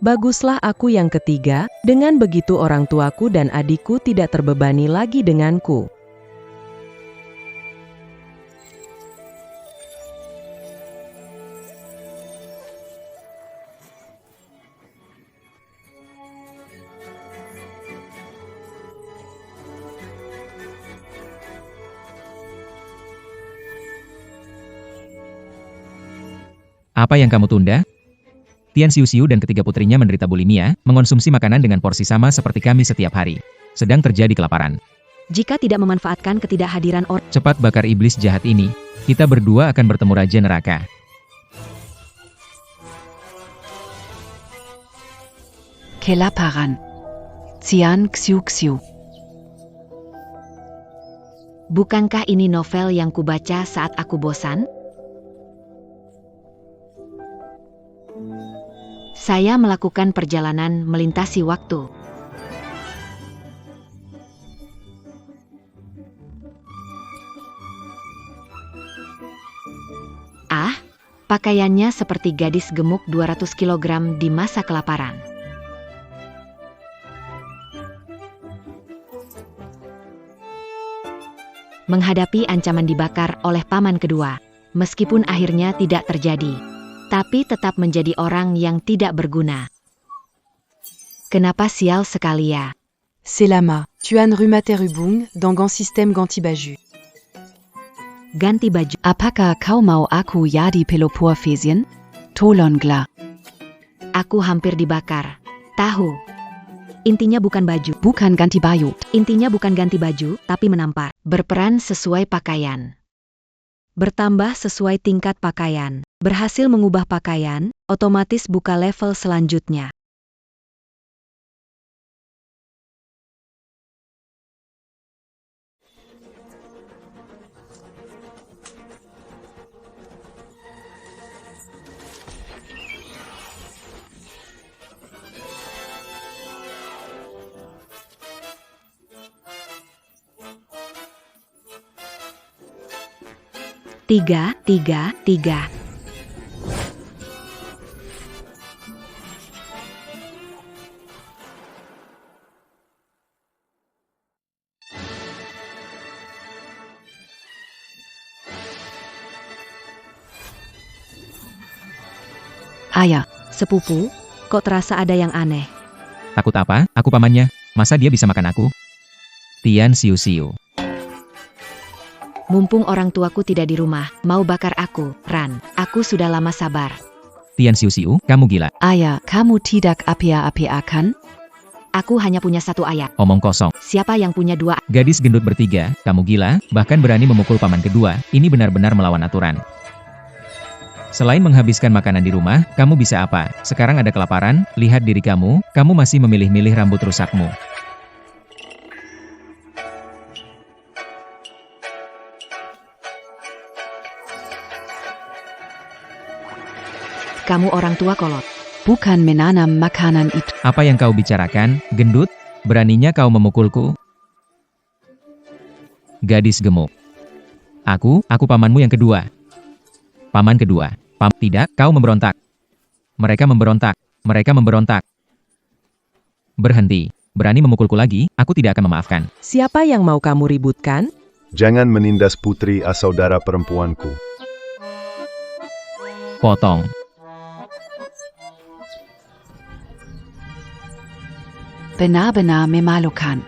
Baguslah aku yang ketiga, dengan begitu orang tuaku dan adikku tidak terbebani lagi denganku. Apa yang kamu tunda? Tian Xiuxiu dan ketiga putrinya menderita bulimia, mengonsumsi makanan dengan porsi sama seperti kami setiap hari. Sedang terjadi kelaparan. Jika tidak memanfaatkan ketidakhadiran orang, Cepat bakar iblis jahat ini. Kita berdua akan bertemu Raja Neraka. Kelaparan. Tian Xiuxiu. bukankah ini novel yang kubaca saat aku bosan? Saya melakukan perjalanan melintasi waktu. Ah, pakaiannya seperti gadis gemuk 200 kg di masa kelaparan. Menghadapi ancaman dibakar oleh paman kedua, meskipun akhirnya tidak terjadi, tapi tetap menjadi orang yang tidak berguna. Kenapa sial sekali ya? Selama, Tuan Rumaterubung, Dangan System Ganti Baju. Ganti baju. Apakah kau mau aku jadi Pelopor-Phesien? Tolonglah. Aku hampir dibakar. Tahu. Intinya bukan baju. Bukan ganti baju. Intinya bukan ganti baju, tapi menampar. Berperan sesuai pakaian. Bertambah sesuai tingkat pakaian. Berhasil mengubah pakaian, otomatis buka level selanjutnya. Tiga. Ayah, Sepupu, kok terasa ada yang aneh? Takut apa? Aku pamannya. Masa dia bisa makan aku? Tian Xiuxiu. Mumpung orang tuaku tidak di rumah, mau bakar aku, Ran. Aku sudah lama sabar. Tian Xiuxiu, kamu gila. ayah, kamu tidak apa-apakan? Aku hanya punya satu ayah. Omong kosong. Siapa yang punya dua? Gadis gendut bertiga, kamu gila, bahkan berani memukul paman kedua, ini benar-benar melawan aturan. Selain menghabiskan makanan di rumah, kamu bisa apa? Sekarang ada kelaparan, lihat diri kamu masih memilih-milih rambut rusakmu. Kamu orang tua kolot. Bukan menanam makanan itu. Apa yang kau bicarakan, gendut? Beraninya kau memukulku? Gadis gemuk. Aku pamanmu yang kedua. Paman kedua. Tidak, kau memberontak. Mereka memberontak. Berhenti. Berani memukulku lagi, aku tidak akan memaafkan. Siapa yang mau kamu ributkan? Jangan menindas putri saudara perempuanku. Potong. Benar-benar memalukan.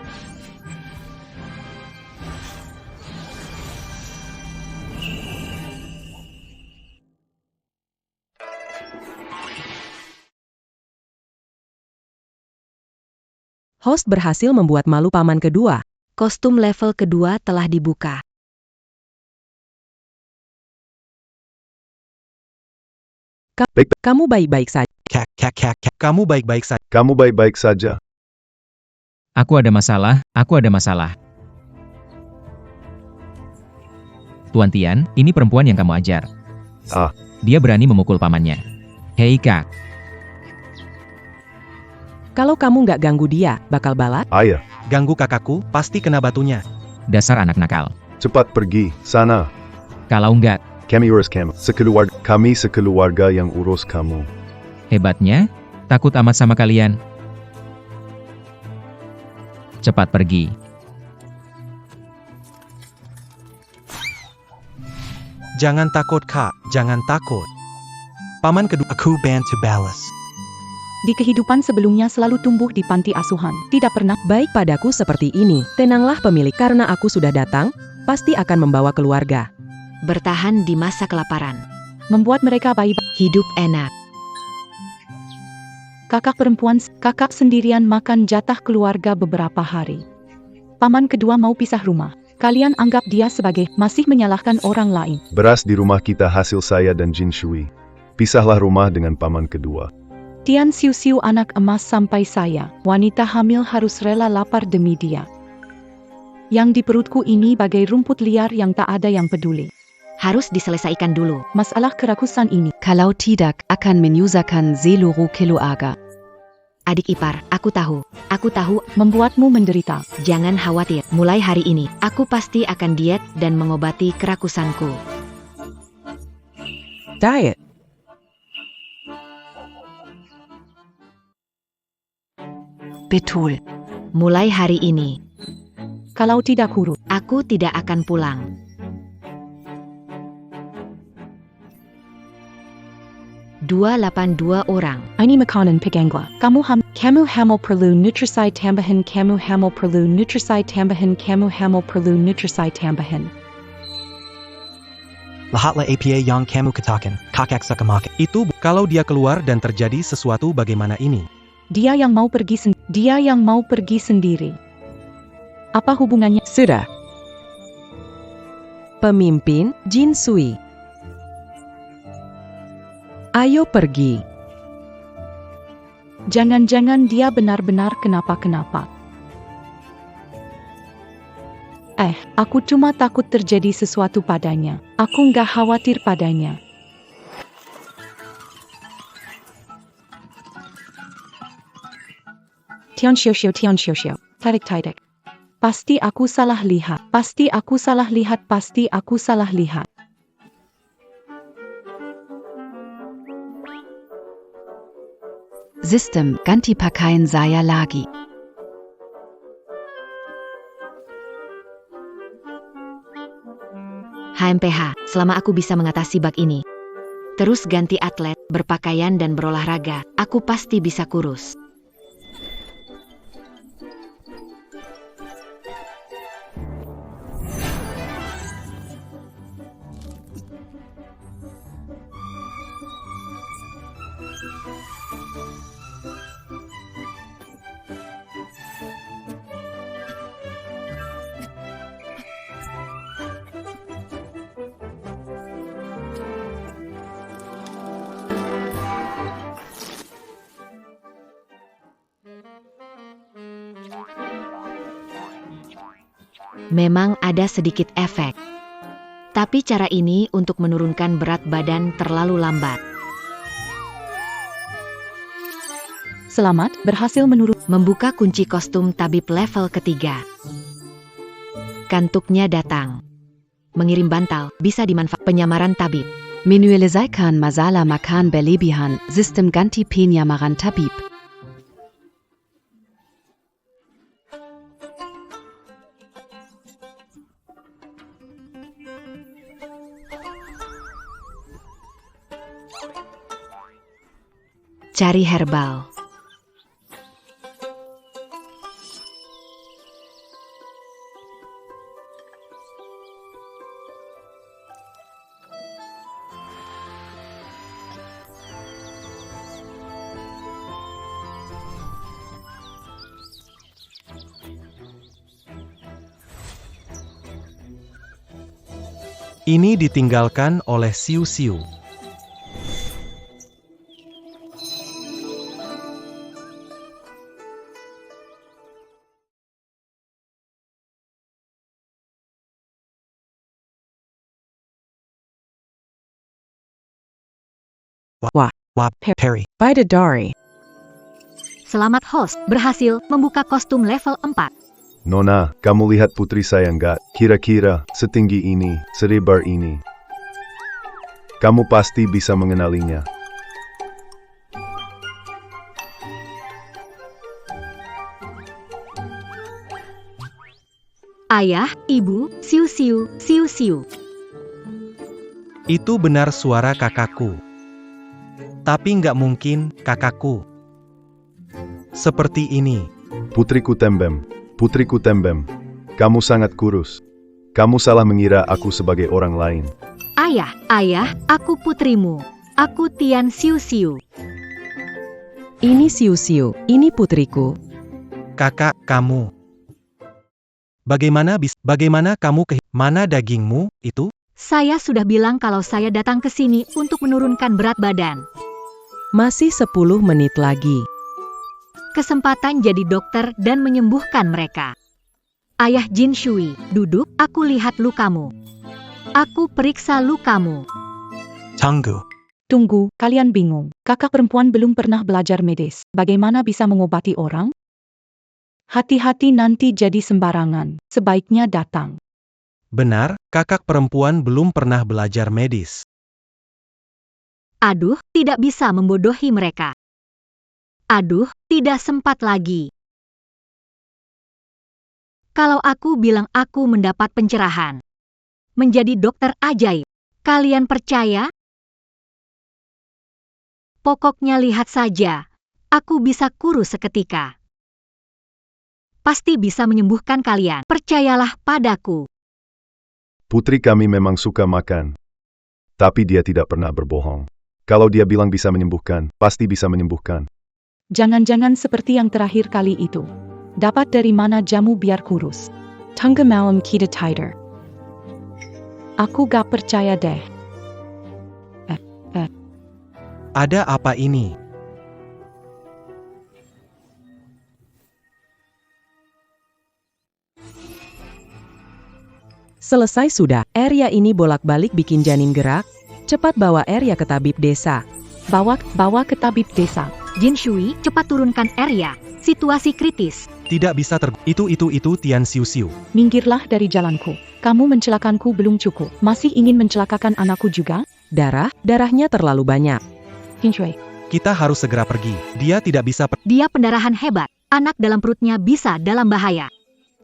Host berhasil membuat malu paman kedua. Kostum level kedua telah dibuka. Kamu baik-baik saja. Kamu baik-baik saja. Kamu baik-baik saja. Aku ada masalah. Tuan Tian, ini perempuan yang kamu ajar. Ah. Dia berani memukul pamannya. Hei kak, Kalau kamu nggak ganggu dia, bakal balat? Ayah, Ganggu kakakku, pasti kena batunya. dasar anak nakal. cepat pergi, sana. Kalau enggak, Kami urus kamu. Kami sekeluarga yang urus kamu. hebatnya, takut amat sama kalian. Cepat pergi. Jangan takut kak, jangan takut. Paman kedua aku bantu balas. Di kehidupan sebelumnya selalu tumbuh di panti asuhan. Tidak pernah Baik padaku seperti ini. Tenanglah pemilik, karena aku sudah datang, pasti akan membawa keluarga. Bertahan di masa kelaparan. membuat mereka baik. Hidup enak. Kakak sendirian makan jatah keluarga beberapa hari. Paman kedua mau pisah rumah. Kalian anggap dia sebagai masih menyalahkan orang lain. Beras di rumah kita hasil saya dan Jin Shui. Pisahlah rumah dengan paman kedua. Tian siu-siu anak emas sampai saya. Wanita hamil harus rela lapar demi dia. Yang di perutku ini bagai rumput liar yang tak ada yang peduli. Harus diselesaikan dulu. Masalah kerakusan ini. Kalau tidak akan menyusahkan seluruh keluarga. Adik ipar, aku tahu. Membuatmu menderita. Jangan khawatir. Mulai hari ini, aku pasti akan diet dan mengobati kerakusanku. Diet. Betul. Mulai hari ini, Kalau tidak kurus. aku tidak akan pulang. Dua orang. Ini makanan pegangla. Kamu hamil perlu nutrisi tambahan. Kamu hamil perlu nutrisi tambahan. Kamu hamil perlu nutrisi tambahan. Lahatlah APA yang kamu katakan, kakak sakamak. Itu kalau dia keluar dan terjadi sesuatu bagaimana ini. Dia yang mau pergi sendiri. Apa hubungannya? Sudah. Pemimpin Jin Shui. Ayo pergi. Jangan-jangan dia benar-benar kenapa-kenapa. Aku cuma takut terjadi sesuatu padanya. Aku nggak khawatir padanya. Tian xiu xiu. Tarik. Pasti aku salah lihat. Sistem ganti pakaian saya lagi. HMPH, selama aku bisa mengatasi bug ini. Terus ganti atlet, berpakaian dan berolahraga, aku pasti bisa kurus. Memang ada sedikit efek. Tapi cara ini untuk menurunkan berat badan terlalu lambat. Selamat, berhasil Membuka kunci kostum tabib level ketiga. Kantuknya datang. Mengirim bantal, bisa dimanfaatkan penyamaran tabib. Menyelesaikan masalah makan berlebihan, sistem ganti penyamaran tabib. Cari herbal. Ini ditinggalkan oleh siu-siu. Perry. Bidadari. Selamat host, berhasil membuka kostum level 4. Nona, kamu lihat putri saya nggak? Kira-kira setinggi ini, selebar ini. Kamu pasti bisa mengenalinya. ayah, ibu, siu-siu, siu-siu. Itu benar suara kakakku. Tapi nggak mungkin, kakakku. Seperti ini. Putriku Tembem, kamu sangat kurus. Kamu salah mengira aku sebagai orang lain. Ayah, aku putrimu. Aku Tian siu-siu. Ini siu-siu, ini putriku. Kakak, kamu. Bagaimana kamu mana dagingmu, itu? Saya sudah bilang kalau saya datang ke sini untuk menurunkan berat badan. Masih 10 menit lagi. Kesempatan jadi dokter dan menyembuhkan mereka. Ayah Jin Shui, duduk, aku lihat lukamu. Aku periksa lukamu. Tunggu, kalian bingung. Kakak perempuan belum pernah belajar medis. Bagaimana bisa mengobati orang? Hati-hati nanti jadi sembarangan. Sebaiknya datang. Benar, kakak perempuan belum pernah belajar medis. Aduh, tidak bisa membodohi mereka. Aduh, tidak sempat lagi. Kalau aku bilang aku mendapat pencerahan. Menjadi dokter ajaib. Kalian percaya? Pokoknya lihat saja. Aku bisa kurus seketika. Pasti bisa menyembuhkan kalian. Percayalah padaku. Putri kami memang suka makan. Tapi dia tidak pernah berbohong. Kalau dia bilang bisa menyembuhkan, pasti bisa menyembuhkan. Jangan-jangan seperti yang terakhir kali itu. Dapat dari mana jamu biar kurus? Tangga malam kita tighter. Aku gak percaya deh. Ada apa ini? Selesai sudah. Area ini bolak-balik bikin janin gerak. Cepat bawa Area ke tabib desa. Bawa ke tabib desa. Jin Shui, cepat turunkan Area. Situasi kritis. Tidak bisa Itu Tian siu-siu. Minggirlah dari jalanku. Kamu mencelakanku belum cukup. Masih ingin mencelakakan anakku juga? Darahnya terlalu banyak. Hinshui. Kita harus segera pergi. Dia tidak bisa Dia pendarahan hebat. Anak dalam perutnya bisa dalam bahaya.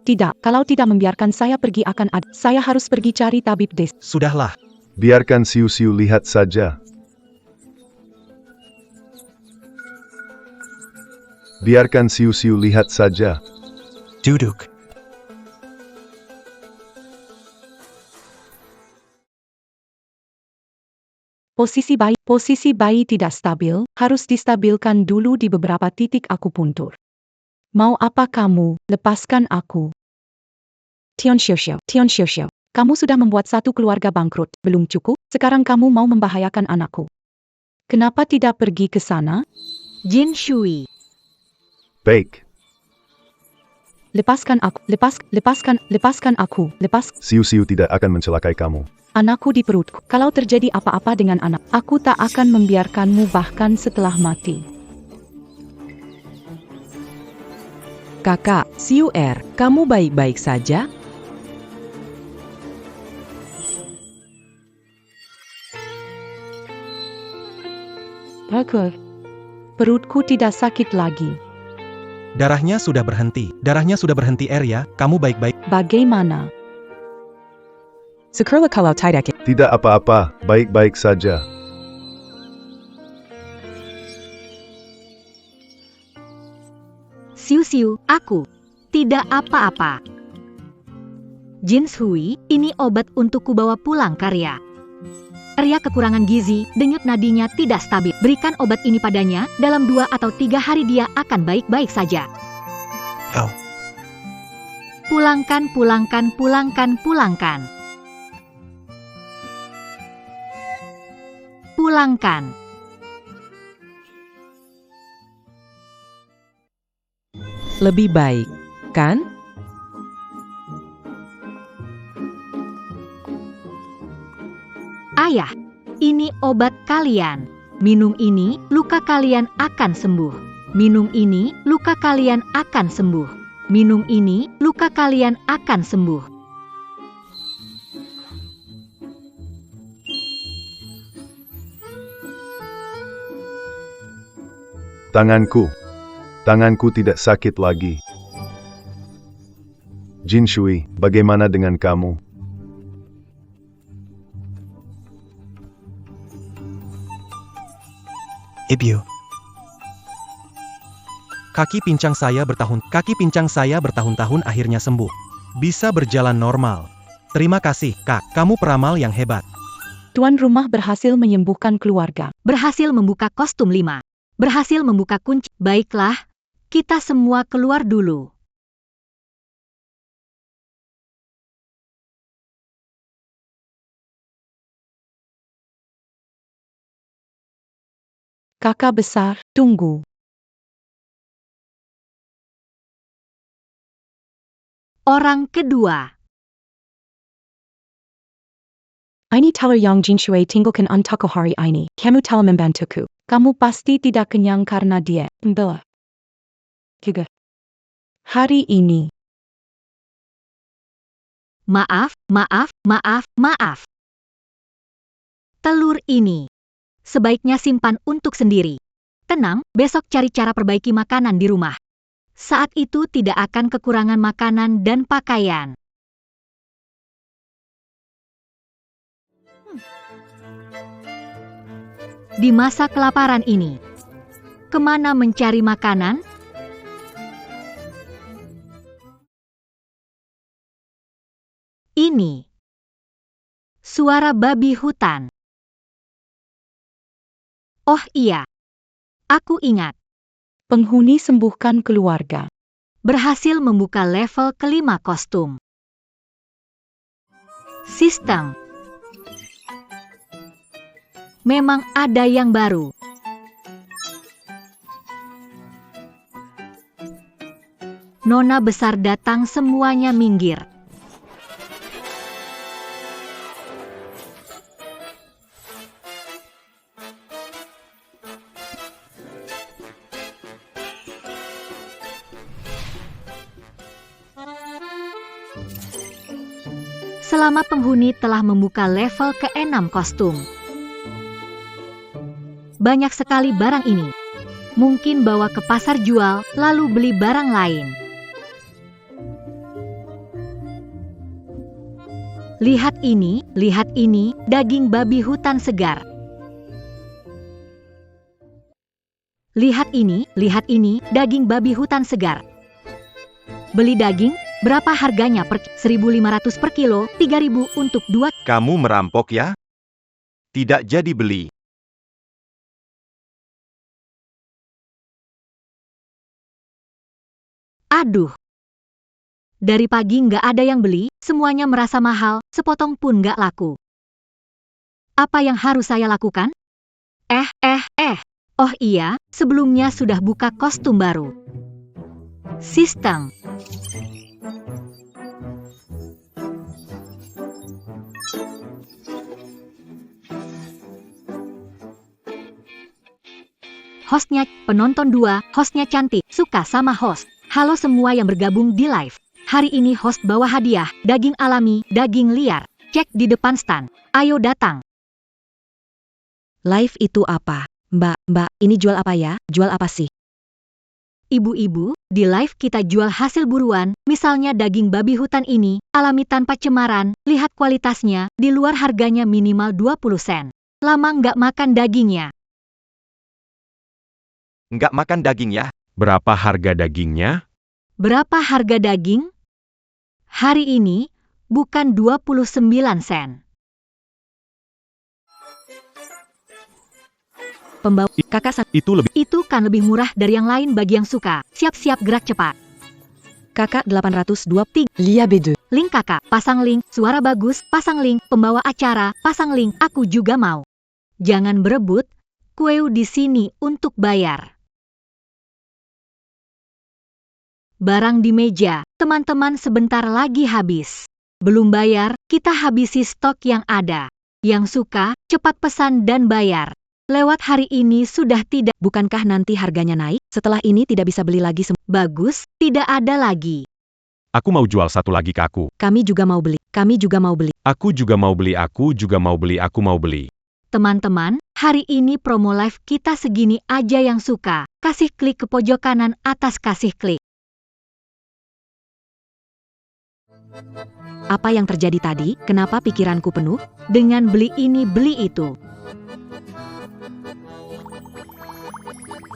Tidak, kalau tidak membiarkan saya pergi akan ada. Saya harus pergi cari tabib desa. Sudahlah. Biarkan siu-siu lihat saja. Biarkan siu-siu lihat saja. Duduk. Posisi bayi tidak stabil, harus distabilkan dulu di beberapa titik akupuntur. Mau apa kamu? Lepaskan aku. Tian Xiuxiu, kamu sudah membuat satu keluarga bangkrut, belum cukup? Sekarang kamu mau membahayakan anakku. Kenapa tidak pergi ke sana? Jin Shui. Baik. Lepaskan aku. Siu-siu tidak akan mencelakai kamu. Anakku di perutku. Kalau terjadi apa-apa dengan anak, aku tak akan membiarkanmu bahkan setelah mati. Kakak, Siu kamu baik-baik saja? Bagus. Perutku tidak sakit lagi. Darahnya sudah berhenti, Area. Kamu baik-baik. Bagaimana? Sekurang kalau tidak. Tidak apa-apa, baik-baik saja. Siu-siu, aku. Tidak apa-apa. Jin Shui, ini obat untuk kubawa pulang karya. Area kekurangan gizi, denyut nadinya tidak stabil. Berikan obat ini padanya, dalam 2 atau 3 hari dia akan baik-baik saja. Oh. Pulangkan. Pulangkan. Lebih baik, kan? Ayah, ini obat kalian. Minum ini, luka kalian akan sembuh. Minum ini, luka kalian akan sembuh. Minum ini, luka kalian akan sembuh. Tanganku tidak sakit lagi. Jin Shui, bagaimana dengan kamu? Ibu. Kaki pincang saya bertahun-tahun akhirnya sembuh. Bisa berjalan normal. Terima kasih, Kak. Kamu peramal yang hebat. Tuan rumah berhasil menyembuhkan keluarga. Berhasil membuka kostum 5. Berhasil membuka kunci. Baiklah, kita semua keluar dulu. Kakak besar, tunggu. Orang kedua. Ini telah yang Jin Shui tinggalkan untukku hari ini. Kamu telah membantuku. Kamu pasti tidak kenyang karena dia. Bella. Juga. Hari ini. Maaf. Telur ini. Sebaiknya simpan untuk sendiri. Tenang, besok cari cara perbaiki makanan di rumah. Saat itu tidak akan kekurangan makanan dan pakaian. Di masa kelaparan ini, kemana mencari makanan? Ini suara babi hutan. Oh iya, aku ingat. Penghuni sembuhkan keluarga. Berhasil membuka level kelima kostum. Sistem. Memang ada yang baru. Nona besar datang, semuanya minggir. Selama penghuni telah membuka level ke-6 kostum. Banyak sekali barang ini. Mungkin bawa ke pasar jual, lalu beli barang lain. Lihat ini, daging babi hutan segar. Lihat ini, daging babi hutan segar. Beli daging? Berapa harganya per 1.500 per kilo, 3.000 untuk 2. Kamu merampok ya? Tidak jadi beli. Aduh. Dari pagi nggak ada yang beli, semuanya merasa mahal, sepotong pun nggak laku. Apa yang harus saya lakukan? Oh iya, sebelumnya sudah buka kostum baru. Sistem. Hostnya, penonton 2, hostnya cantik, suka sama host. Halo semua yang bergabung di live. Hari ini host bawa hadiah, daging alami, daging liar. Cek di depan stand. Ayo datang. Live itu apa? Mbak, ini jual apa ya? Jual apa sih? Ibu-ibu, di live kita jual hasil buruan, misalnya daging babi hutan ini, alami tanpa cemaran, lihat kualitasnya, di luar harganya minimal 20 sen. Lama nggak makan dagingnya. Nggak makan daging ya? Berapa harga dagingnya? Berapa harga daging? Hari ini, bukan 29 sen. Pembawa kakak itu kan lebih murah dari yang lain bagi yang suka. Siap-siap gerak cepat. Kakak 823. Lia B2. Link kakak, pasang link, suara bagus, pasang link, pembawa acara, pasang link, aku juga mau. Jangan berebut, kueu di sini untuk bayar. Barang di meja, teman-teman sebentar lagi habis. Belum bayar, kita habisi stok yang ada. Yang suka, cepat pesan dan bayar. Lewat hari ini sudah tidak. Bukankah nanti harganya naik? Setelah ini tidak bisa beli lagi semua. Bagus, tidak ada lagi. Aku mau jual satu lagi ke aku. Kami juga mau beli. Aku juga mau beli. Teman-teman, hari ini promo live kita segini aja, yang suka. Kasih klik ke pojok kanan atas, kasih klik. Apa yang terjadi tadi? Kenapa pikiranku penuh dengan beli ini beli itu?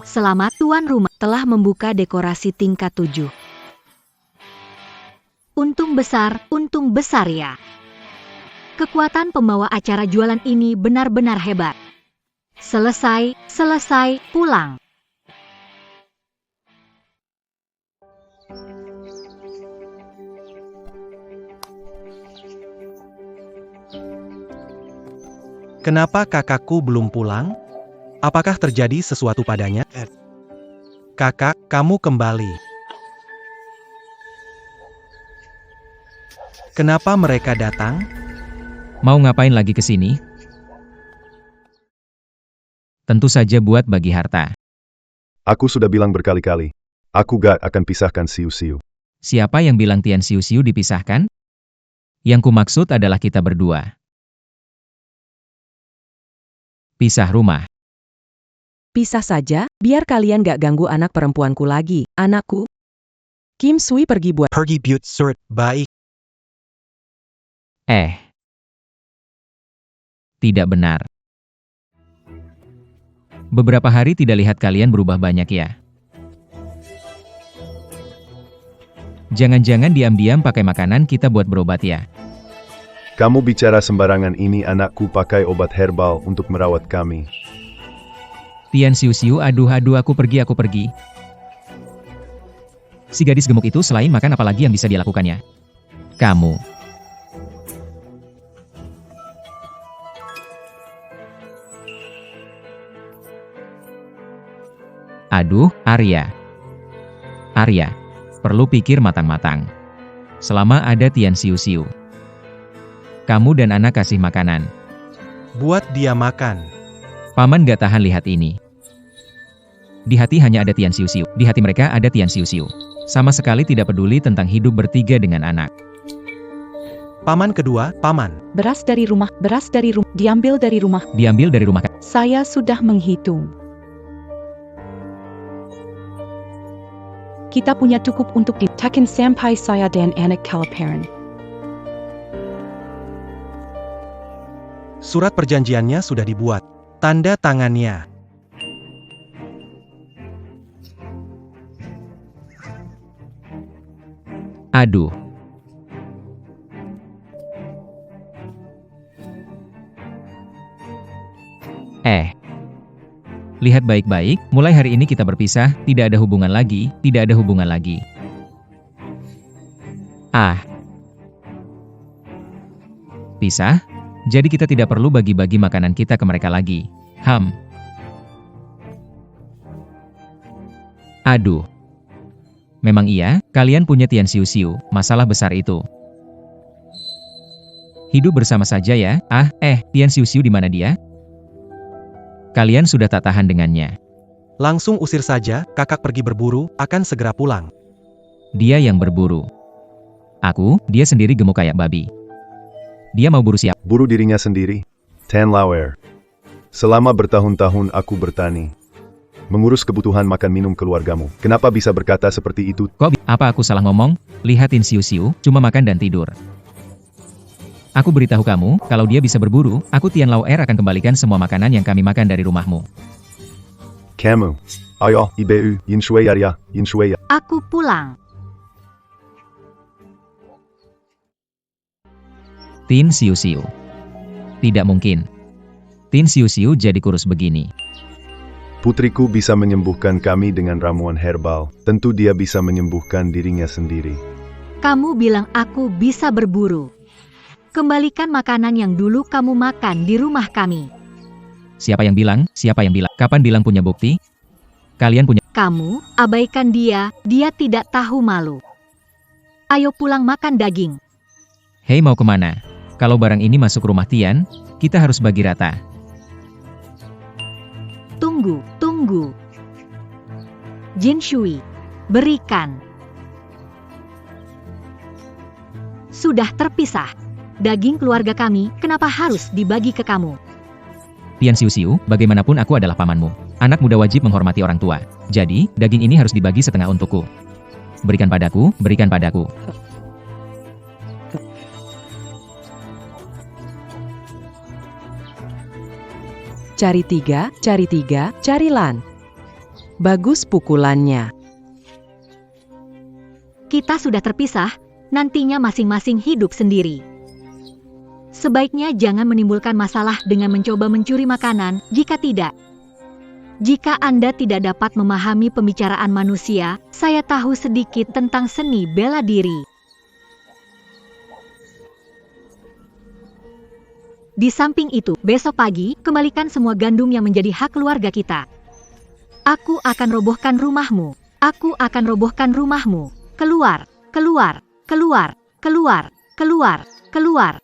Selamat tuan rumah telah membuka dekorasi tingkat 7. Untung besar ya. Kekuatan pembawa acara jualan ini benar-benar hebat. Selesai, pulang. Kenapa kakakku belum pulang? Apakah terjadi sesuatu padanya? Kakak, kamu kembali. Kenapa mereka datang? Mau ngapain lagi ke sini? Tentu saja buat bagi harta. Aku sudah bilang berkali-kali. Aku gak akan pisahkan Siu-Siu. Siapa yang bilang Tian Siu-Siu dipisahkan? Yang kumaksud adalah kita berdua. Pisah rumah. Pisah saja, biar kalian gak ganggu anak perempuanku lagi, anakku. Kim Sui pergi buat Pergi buat surat baik. Tidak benar. Beberapa hari tidak lihat kalian berubah banyak ya. Jangan-jangan diam-diam pakai makanan kita buat berobat ya. Kamu bicara sembarangan, ini anakku pakai obat herbal untuk merawat kami. Tian Siu-Siu, aduh aku pergi. Si gadis gemuk itu selain makan apalagi yang bisa dia lakukannya? Kamu. Aduh, Arya, perlu pikir matang-matang. Selama ada Tian Siu-Siu, kamu dan anak kasih makanan. Buat dia makan. Paman gak tahan lihat ini. Di hati hanya ada Tian Siu-Siu. Di hati mereka ada Tian Siu-Siu. Sama sekali tidak peduli tentang hidup bertiga dengan anak. Paman kedua, paman. Beras dari rumah, diambil dari rumah. Diambil dari rumah. Saya sudah menghitung. Kita punya cukup untuk ditakin sampai saya dan anak kelaparan. Surat perjanjiannya sudah dibuat. Tanda tangannya. Aduh. Lihat baik-baik, mulai hari ini kita berpisah, tidak ada hubungan lagi. Pisah? Jadi kita tidak perlu bagi-bagi makanan kita ke mereka lagi. Aduh. Memang iya, kalian punya Tian Siu-Siu, masalah besar itu. Hidup bersama saja ya. Tian Siu-Siu di mana dia? Kalian sudah tak tahan dengannya. Langsung usir saja, kakak pergi berburu, akan segera pulang. Dia yang berburu. Dia sendiri gemuk kayak babi. Dia mau buru siapa? Buru dirinya sendiri. Tan Lauer. Selama bertahun-tahun aku bertani. Mengurus kebutuhan makan minum keluargamu. Kenapa bisa berkata seperti itu? Apa aku salah ngomong? Lihatin Siu-Siu, cuma makan dan tidur. Aku beritahu kamu, kalau dia bisa berburu, aku Tian Lauer akan kembalikan semua makanan yang kami makan dari rumahmu. Kamu. Ayo, ibu, yin shui ya. Aku pulang. Tin Siu-Siu. Tidak mungkin. Tin Siu-Siu jadi kurus begini. Putriku bisa menyembuhkan kami dengan ramuan herbal. Tentu dia bisa menyembuhkan dirinya sendiri. Kamu bilang aku bisa berburu. Kembalikan makanan yang dulu kamu makan di rumah kami. Siapa yang bilang? Kapan bilang punya bukti? Kalian punya... Kamu abaikan dia tidak tahu malu. Ayo pulang makan daging. Hei, mau kemana? Kalau barang ini masuk rumah Tian, kita harus bagi rata. Tunggu. Jin Shui, berikan. Sudah terpisah. Daging keluarga kami, kenapa harus dibagi ke kamu? Tian Siu-Siu, bagaimanapun aku adalah pamanmu. Anak muda wajib menghormati orang tua. Jadi, daging ini harus dibagi setengah untukku. Berikan padaku. cari tiga, cari Lan. Bagus pukulannya. Kita sudah terpisah, nantinya masing-masing hidup sendiri. Sebaiknya jangan menimbulkan masalah dengan mencoba mencuri makanan, jika tidak. Jika Anda tidak dapat memahami pembicaraan manusia, saya tahu sedikit tentang seni bela diri. Di samping itu, besok pagi, kembalikan semua gandum yang menjadi hak keluarga kita. Aku akan robohkan rumahmu. Aku akan robohkan rumahmu. Keluar, keluar, keluar, keluar, keluar, keluar.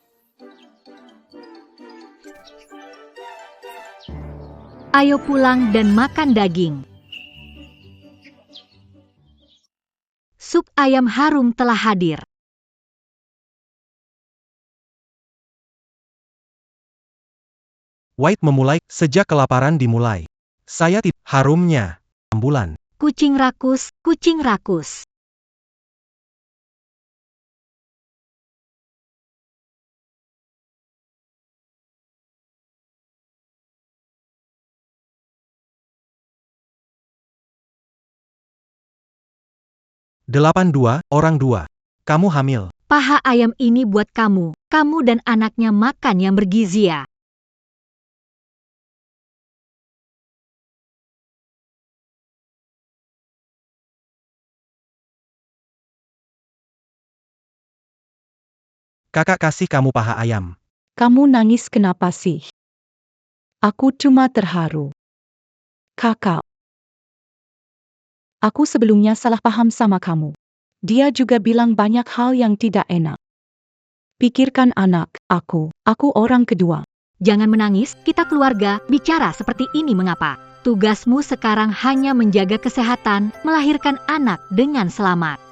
Ayo pulang dan makan daging. Sup ayam harum telah hadir. White memulai, sejak kelaparan dimulai. Saya tidak harumnya. Ambulan. Kucing rakus, kucing rakus. Delapan dua, orang dua. Kamu hamil. Paha ayam ini buat kamu. Kamu dan anaknya makan yang bergizi ya. Kakak kasih kamu paha ayam. Kamu nangis kenapa sih? Aku cuma terharu. Kakak. Aku sebelumnya salah paham sama kamu. Dia juga bilang banyak hal yang tidak enak. Pikirkan anak, aku orang kedua. Jangan menangis, kita keluarga, bicara seperti ini mengapa? Tugasmu sekarang hanya menjaga kesehatan, melahirkan anak dengan selamat.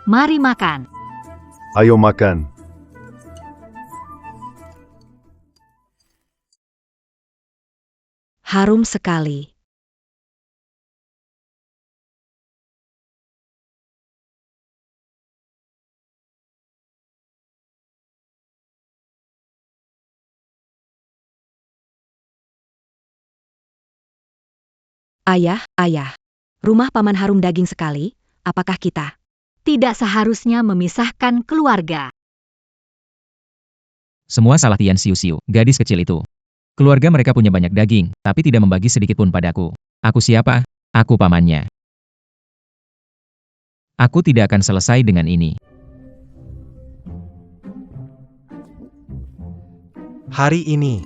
Mari makan. Ayo makan. Harum sekali. Ayah, rumah paman harum daging sekali, apakah kita tidak seharusnya memisahkan keluarga? Semua salah Tian Xiu, gadis kecil itu. Keluarga mereka punya banyak daging, tapi tidak membagi sedikit pun padaku. Aku siapa? Aku pamannya. Aku tidak akan selesai dengan ini. Hari ini.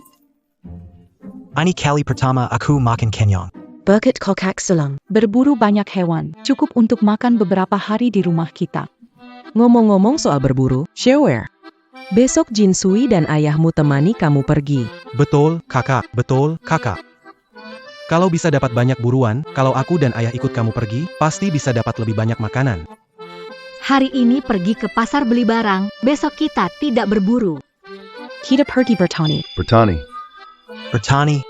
Ini kali pertama aku makan kenyang. Bucket kokak selang. Berburu banyak hewan, cukup untuk makan beberapa hari di rumah kita. Ngomong-ngomong soal berburu, Sheware. Besok Jinsui dan ayahmu temani kamu pergi. Betul, kakak. Betul, kakak. Kalau bisa dapat banyak buruan, kalau aku dan ayah ikut kamu pergi, pasti bisa dapat lebih banyak makanan. Hari ini pergi ke pasar beli barang, besok kita tidak berburu. Kita pergi bertani. Bertani.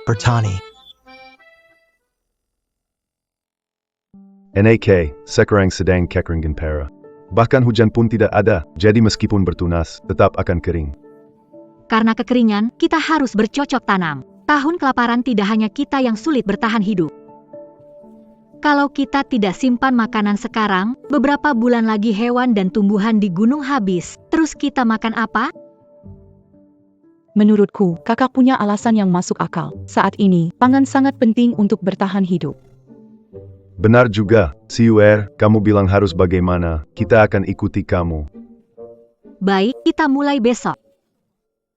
Bertani. NAK, sekarang sedang kekeringan parah. Bahkan hujan pun tidak ada, jadi meskipun bertunas, tetap akan kering. Karena kekeringan, kita harus bercocok tanam. Tahun kelaparan tidak hanya kita yang sulit bertahan hidup. Kalau kita tidak simpan makanan sekarang, beberapa bulan lagi hewan dan tumbuhan di gunung habis. Terus kita makan apa? Menurutku, kakak punya alasan yang masuk akal. Saat ini, pangan sangat penting untuk bertahan hidup. Benar juga, Siuer, kamu bilang harus bagaimana, kita akan ikuti kamu. Baik, kita mulai besok.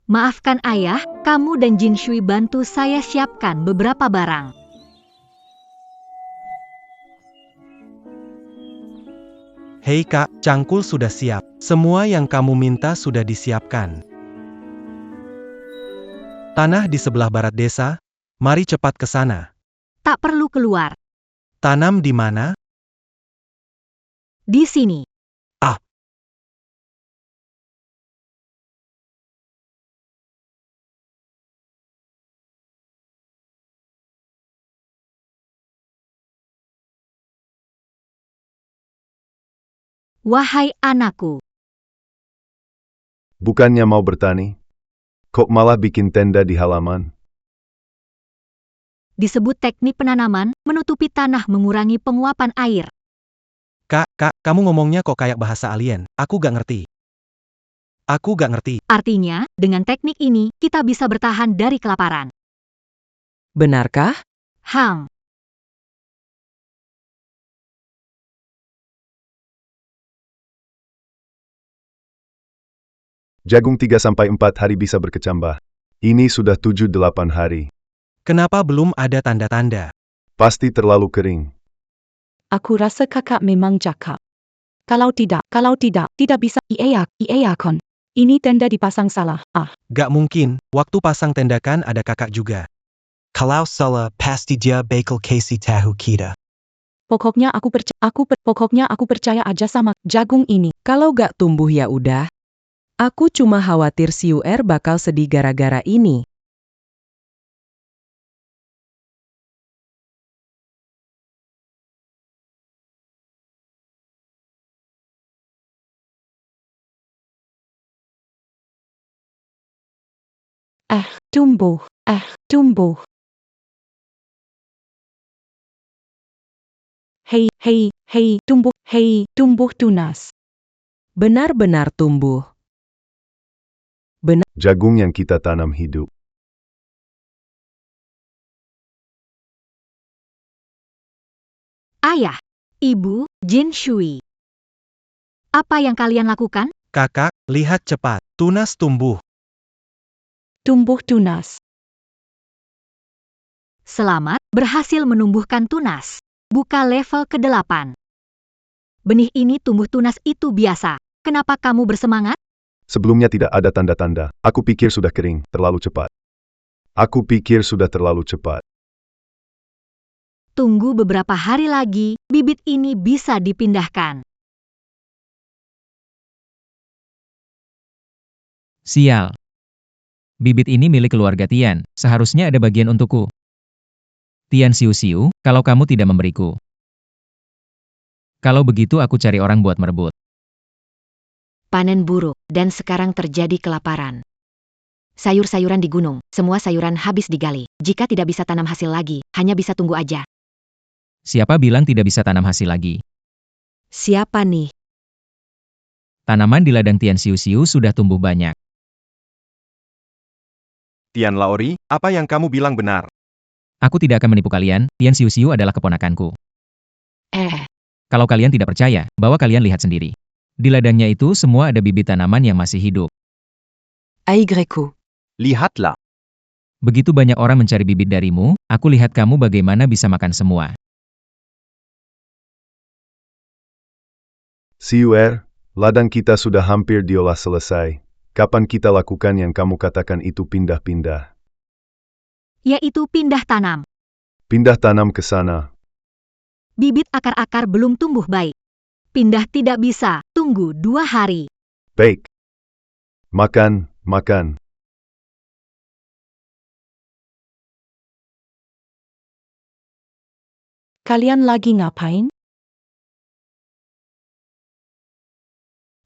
Maafkan ayah, kamu dan Jinsui bantu saya siapkan beberapa barang. Hei kak, cangkul sudah siap. Semua yang kamu minta sudah disiapkan. Tanah di sebelah barat desa, mari cepat ke sana. Tak perlu keluar. Tanam di mana? Di sini. Ah. Wahai anakku. Bukannya mau bertani? Kok malah bikin tenda di halaman? Disebut teknik penanaman, menutupi tanah mengurangi penguapan air. Kak, kamu ngomongnya kok kayak bahasa alien. Aku gak ngerti. Aku gak ngerti. Artinya, dengan teknik ini, kita bisa bertahan dari kelaparan. Benarkah? Hang. Jagung 3-4 hari bisa berkecambah. Ini sudah 7-8 hari. Kenapa belum ada tanda-tanda? Pasti terlalu kering. Aku rasa kakak memang cakap. Kalau tidak, tidak bisa. Kon. Ini tenda dipasang salah. Gak mungkin, waktu pasang tenda kan ada kakak juga. Kalau salah, pasti dia bakal kasih tahu kita. Pokoknya aku percaya aja sama jagung ini. Kalau gak tumbuh ya udah. Aku cuma khawatir si UR bakal sedih gara-gara ini. Tumbuh. Tumbuh tunas. Benar-benar tumbuh. Jagung yang kita tanam hidup. Ayah, Ibu, Jin Shui. Apa yang kalian lakukan? Kakak, lihat cepat. Tunas tumbuh. Tumbuh tunas. Selamat, berhasil menumbuhkan tunas. Buka level ke-8. Benih ini tumbuh tunas itu biasa. Kenapa kamu bersemangat? Sebelumnya tidak ada tanda-tanda. Aku pikir sudah kering, terlalu cepat. Tunggu beberapa hari lagi, bibit ini bisa dipindahkan. Sial. Bibit ini milik keluarga Tian, seharusnya ada bagian untukku. Tian Siu, kalau kamu tidak memberiku. Kalau begitu aku cari orang buat merebut. Panen buruk, dan sekarang terjadi kelaparan. Sayur-sayuran di gunung, semua sayuran habis digali. Jika tidak bisa tanam hasil lagi, hanya bisa tunggu aja. Siapa bilang tidak bisa tanam hasil lagi? Siapa nih? Tanaman di ladang Tian Siu sudah tumbuh banyak. Tian Laori, apa yang kamu bilang benar? Aku tidak akan menipu kalian, Tian Siu adalah keponakanku. Kalau kalian tidak percaya, bawa kalian lihat sendiri. Di ladangnya itu semua ada bibit tanaman yang masih hidup. Aigreco. Lihatlah. Begitu banyak orang mencari bibit darimu, aku lihat kamu bagaimana bisa makan semua. Si UR, ladang kita sudah hampir diolah selesai. Kapan kita lakukan yang kamu katakan itu pindah-pindah? Yaitu pindah tanam. Pindah tanam ke sana. Bibit akar-akar belum tumbuh baik. Pindah tidak bisa, tunggu 2 hari. Baik. Makan. Kalian lagi ngapain?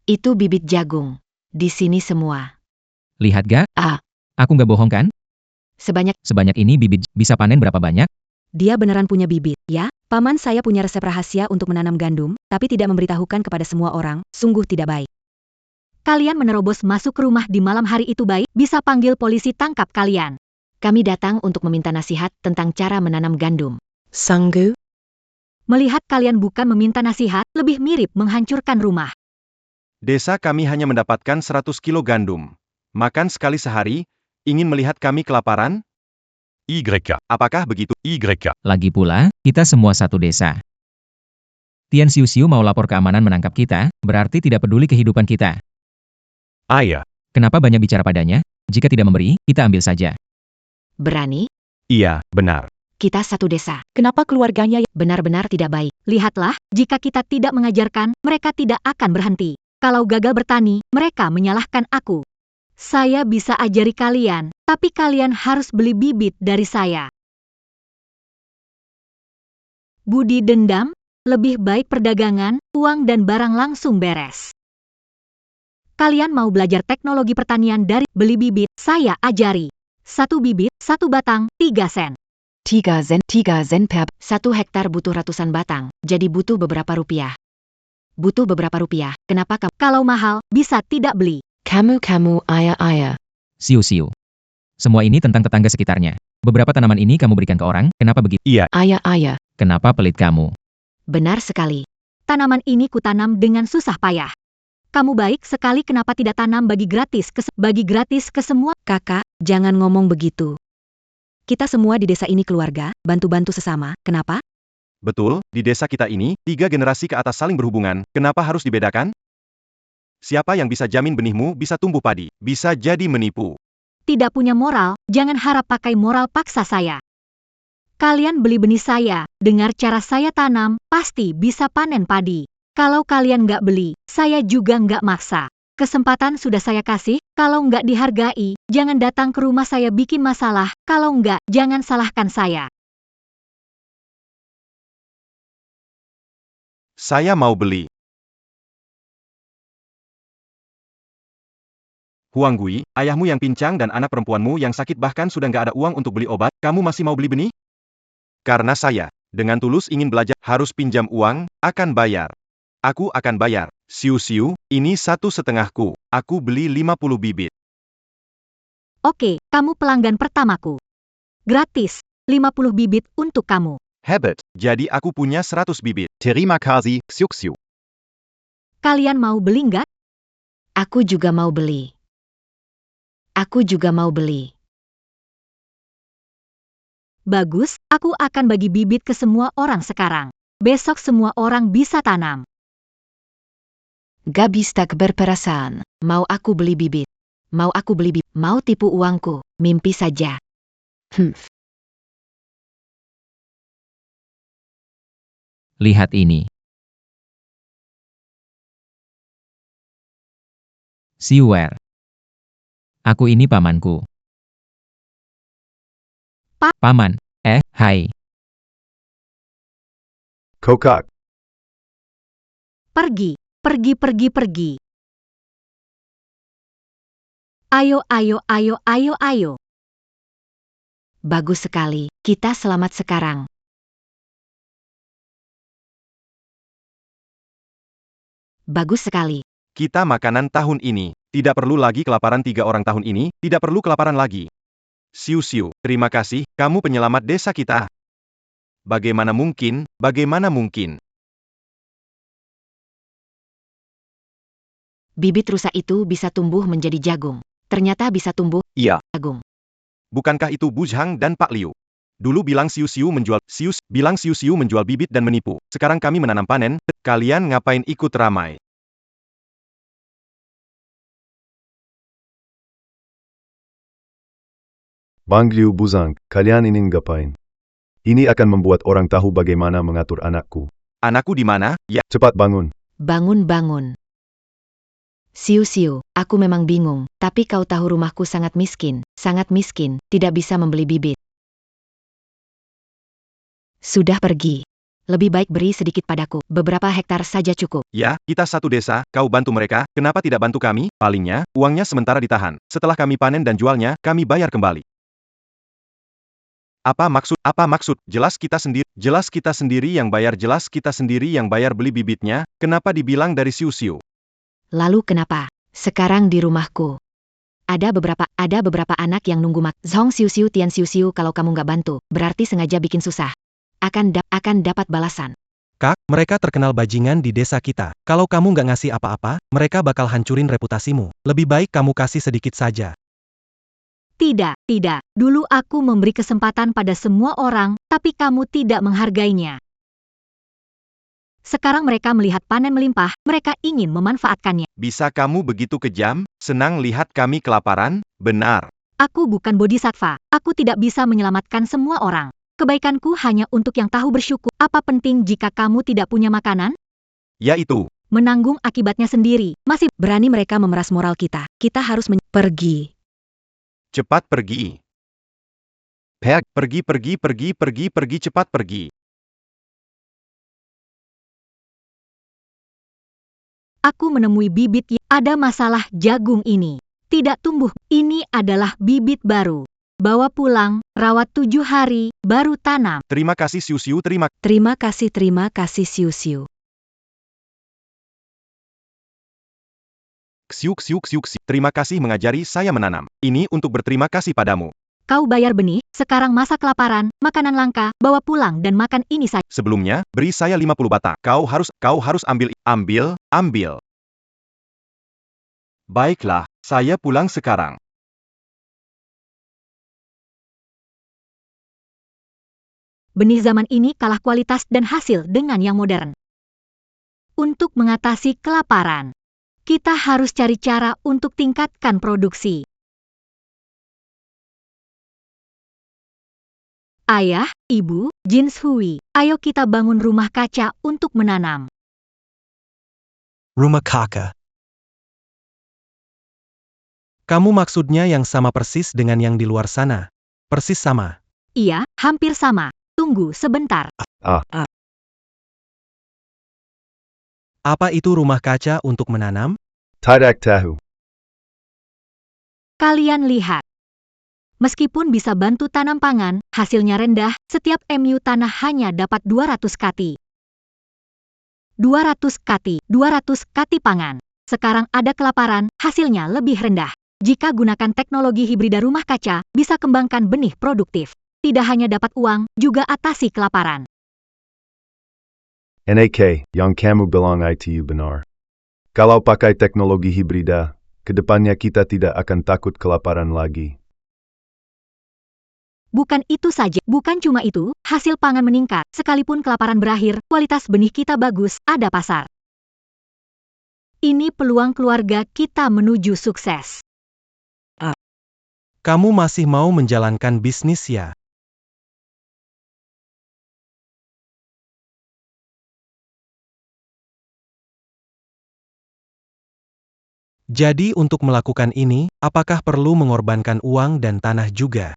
Itu bibit jagung. Di sini semua. Lihat gak? Aku nggak bohong kan? Sebanyak ini bibit, bisa panen berapa banyak? Dia beneran punya bibit, ya? Paman saya punya resep rahasia untuk menanam gandum, tapi tidak memberitahukan kepada semua orang, sungguh tidak baik. Kalian menerobos masuk ke rumah di malam hari itu baik, bisa panggil polisi tangkap kalian. Kami datang untuk meminta nasihat tentang cara menanam gandum. Sanggu. Melihat kalian bukan meminta nasihat, lebih mirip menghancurkan rumah. Desa kami hanya mendapatkan 100 kilo gandum. Makan sekali sehari, ingin melihat kami kelaparan? Apakah begitu? Lagi pula, kita semua satu desa. Tian Siu mau lapor keamanan menangkap kita, berarti tidak peduli kehidupan kita. Ayah. Kenapa banyak bicara padanya? Jika tidak memberi, kita ambil saja. Berani? Iya, benar. Kita satu desa. Kenapa keluarganya Benar-benar tidak baik. Lihatlah, jika kita tidak mengajarkan, mereka tidak akan berhenti. Kalau gagal bertani, mereka menyalahkan aku. Saya bisa ajari kalian, tapi kalian harus beli bibit dari saya. Budi dendam, lebih baik perdagangan, uang dan barang langsung beres. Kalian mau belajar teknologi pertanian dari beli bibit, saya ajari. 1 bibit, 1 batang, 3 sen. 3 Cent per 1 hektar butuh ratusan batang, jadi butuh beberapa rupiah. Butuh beberapa rupiah, kenapa kamu? Kalau mahal, bisa tidak beli. Kamu Aya. Siu-siu. Semua ini tentang tetangga sekitarnya. Beberapa tanaman ini kamu berikan ke orang, kenapa begitu? Iya, Aya. Kenapa pelit kamu? Benar sekali. Tanaman ini kutanam dengan susah payah. Kamu baik sekali, kenapa tidak tanam bagi gratis ke semua? Kakak, jangan ngomong begitu. Kita semua di desa ini keluarga, bantu-bantu sesama, kenapa? betul, di desa kita ini, 3 generasi ke atas saling berhubungan, kenapa harus dibedakan? Siapa yang bisa jamin benihmu bisa tumbuh padi? Bisa jadi menipu. Tidak punya moral, jangan harap pakai moral paksa saya. Kalian beli benih saya, dengar cara saya tanam, pasti bisa panen padi. Kalau kalian nggak beli, saya juga nggak maksa. Kesempatan sudah saya kasih, kalau nggak dihargai, jangan datang ke rumah saya bikin masalah, kalau nggak, jangan salahkan saya. Saya mau beli. Huang Gui, ayahmu yang pincang dan anak perempuanmu yang sakit bahkan sudah nggak ada uang untuk beli obat, kamu masih mau beli benih? Karena saya, dengan tulus ingin belajar, harus pinjam uang, akan bayar. Aku akan bayar. Siu-siu, ini 1,5-ku. Aku beli 50 bibit. Oke, kamu pelanggan pertamaku. Gratis, 50 bibit untuk kamu. Hebat, jadi aku punya 100 bibit. Terima kasih, Siu-siu. Kalian mau beli nggak? Aku juga mau beli. Aku juga mau beli. Bagus, aku akan bagi bibit ke semua orang sekarang. Besok semua orang bisa tanam. Gabistak berperasaan. Mau aku beli bibit? Mau aku beli bibit? Mau tipu uangku? Mimpi saja. Lihat ini. Siuer. Aku ini pamanku. Paman. Hai. Kokak. Pergi. Ayo. Bagus sekali, kita selamat sekarang. Bagus sekali. Kita makanan tahun ini. Tidak perlu lagi kelaparan 3 orang tahun ini, tidak perlu kelaparan lagi. Siu-siu, terima kasih, kamu penyelamat desa kita. Bagaimana mungkin? Bibit rusa itu bisa tumbuh menjadi jagung. Ternyata bisa tumbuh Iya. jagung. Bukankah itu Bujang dan Pak Liu? Dulu bilang Siu-siu menjual bibit dan menipu. Sekarang kami menanam panen, kalian ngapain ikut ramai? Bang Liu Buzang, kalian ini ngapain? Ini akan membuat orang tahu bagaimana mengatur anakku. Anakku di mana? Ya, Cepat bangun. Bangun. Siu-siu, aku memang bingung, tapi kau tahu rumahku sangat miskin, tidak bisa membeli bibit. Sudah pergi. Lebih baik beri sedikit padaku, beberapa hektar saja cukup. ya, kita satu desa, kau bantu mereka, kenapa tidak bantu kami? Palingnya, uangnya sementara ditahan. Setelah kami panen dan jualnya, kami bayar kembali. Apa maksud? Jelas kita sendiri yang bayar beli bibitnya, kenapa dibilang dari Siu-siu? Lalu kenapa? Sekarang di rumahku. Ada beberapa anak yang nunggu Zhong Siu-siu Tian Siu-siu, kalau kamu nggak bantu, berarti sengaja bikin susah. Akan dapat balasan. Kak, mereka terkenal bajingan di desa kita. Kalau kamu nggak ngasih apa-apa, mereka bakal hancurin reputasimu. Lebih baik kamu kasih sedikit saja. Tidak. Dulu aku memberi kesempatan pada semua orang, tapi kamu tidak menghargainya. Sekarang mereka melihat panen melimpah, mereka ingin memanfaatkannya. Bisa kamu begitu kejam? Senang lihat kami kelaparan? Benar. Aku bukan bodhisattva, aku tidak bisa menyelamatkan semua orang. Kebaikanku hanya untuk yang tahu bersyukur. Apa penting jika kamu tidak punya makanan? Ya itu. Menanggung akibatnya sendiri. Masih berani mereka memeras moral kita. Kita harus pergi. Cepat pergi. Pergi, cepat pergi. Aku menemui bibit yang ada masalah jagung ini. Tidak tumbuh, ini adalah bibit baru. Bawa pulang, rawat 7 hari, baru tanam. Terima kasih Siu Siu, Terima kasih Siu Siu. Xiu Xiu Xiu Xiu. Terima kasih mengajari saya menanam. Ini untuk berterima kasih padamu. Kau bayar benih, sekarang masa kelaparan, makanan langka, bawa pulang dan makan ini saja. Sebelumnya, beri saya 50 batang. Kau harus ambil. Baiklah, saya pulang sekarang. Benih zaman ini kalah kualitas dan hasil dengan yang modern. Untuk mengatasi kelaparan, kita harus cari cara untuk tingkatkan produksi. Ayah, Ibu, Jin Hui, ayo kita bangun rumah kaca untuk menanam. Rumah kaca. Kamu maksudnya yang sama persis dengan yang di luar sana? Persis sama. Iya, hampir sama. Tunggu sebentar. Apa itu rumah kaca untuk menanam? Tidak tahu. Kalian lihat. Meskipun bisa bantu tanam pangan, hasilnya rendah, setiap MU tanah hanya dapat 200 kati. 200 kati pangan. Sekarang ada kelaparan, hasilnya lebih rendah. Jika gunakan teknologi hibrida rumah kaca, bisa kembangkan benih produktif. Tidak hanya dapat uang, juga atasi kelaparan. NAK, yang kamu bilang itu benar. Kalau pakai teknologi hibrida, kedepannya kita tidak akan takut kelaparan lagi. Bukan itu saja, bukan cuma itu, hasil pangan meningkat, sekalipun kelaparan berakhir, kualitas benih kita bagus, ada pasar. Ini peluang keluarga kita menuju sukses. Kamu masih mau menjalankan bisnis ya? Jadi untuk melakukan ini, apakah perlu mengorbankan uang dan tanah juga?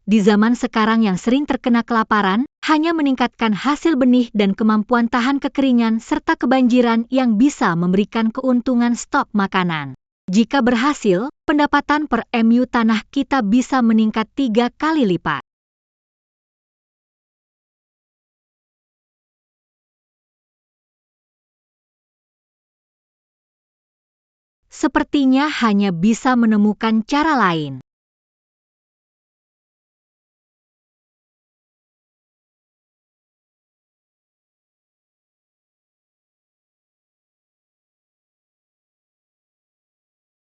Di zaman sekarang yang sering terkena kelaparan, hanya meningkatkan hasil benih dan kemampuan tahan kekeringan serta kebanjiran yang bisa memberikan keuntungan stok makanan. Jika berhasil, pendapatan per MU tanah kita bisa meningkat 3 kali lipat. Sepertinya hanya bisa menemukan cara lain.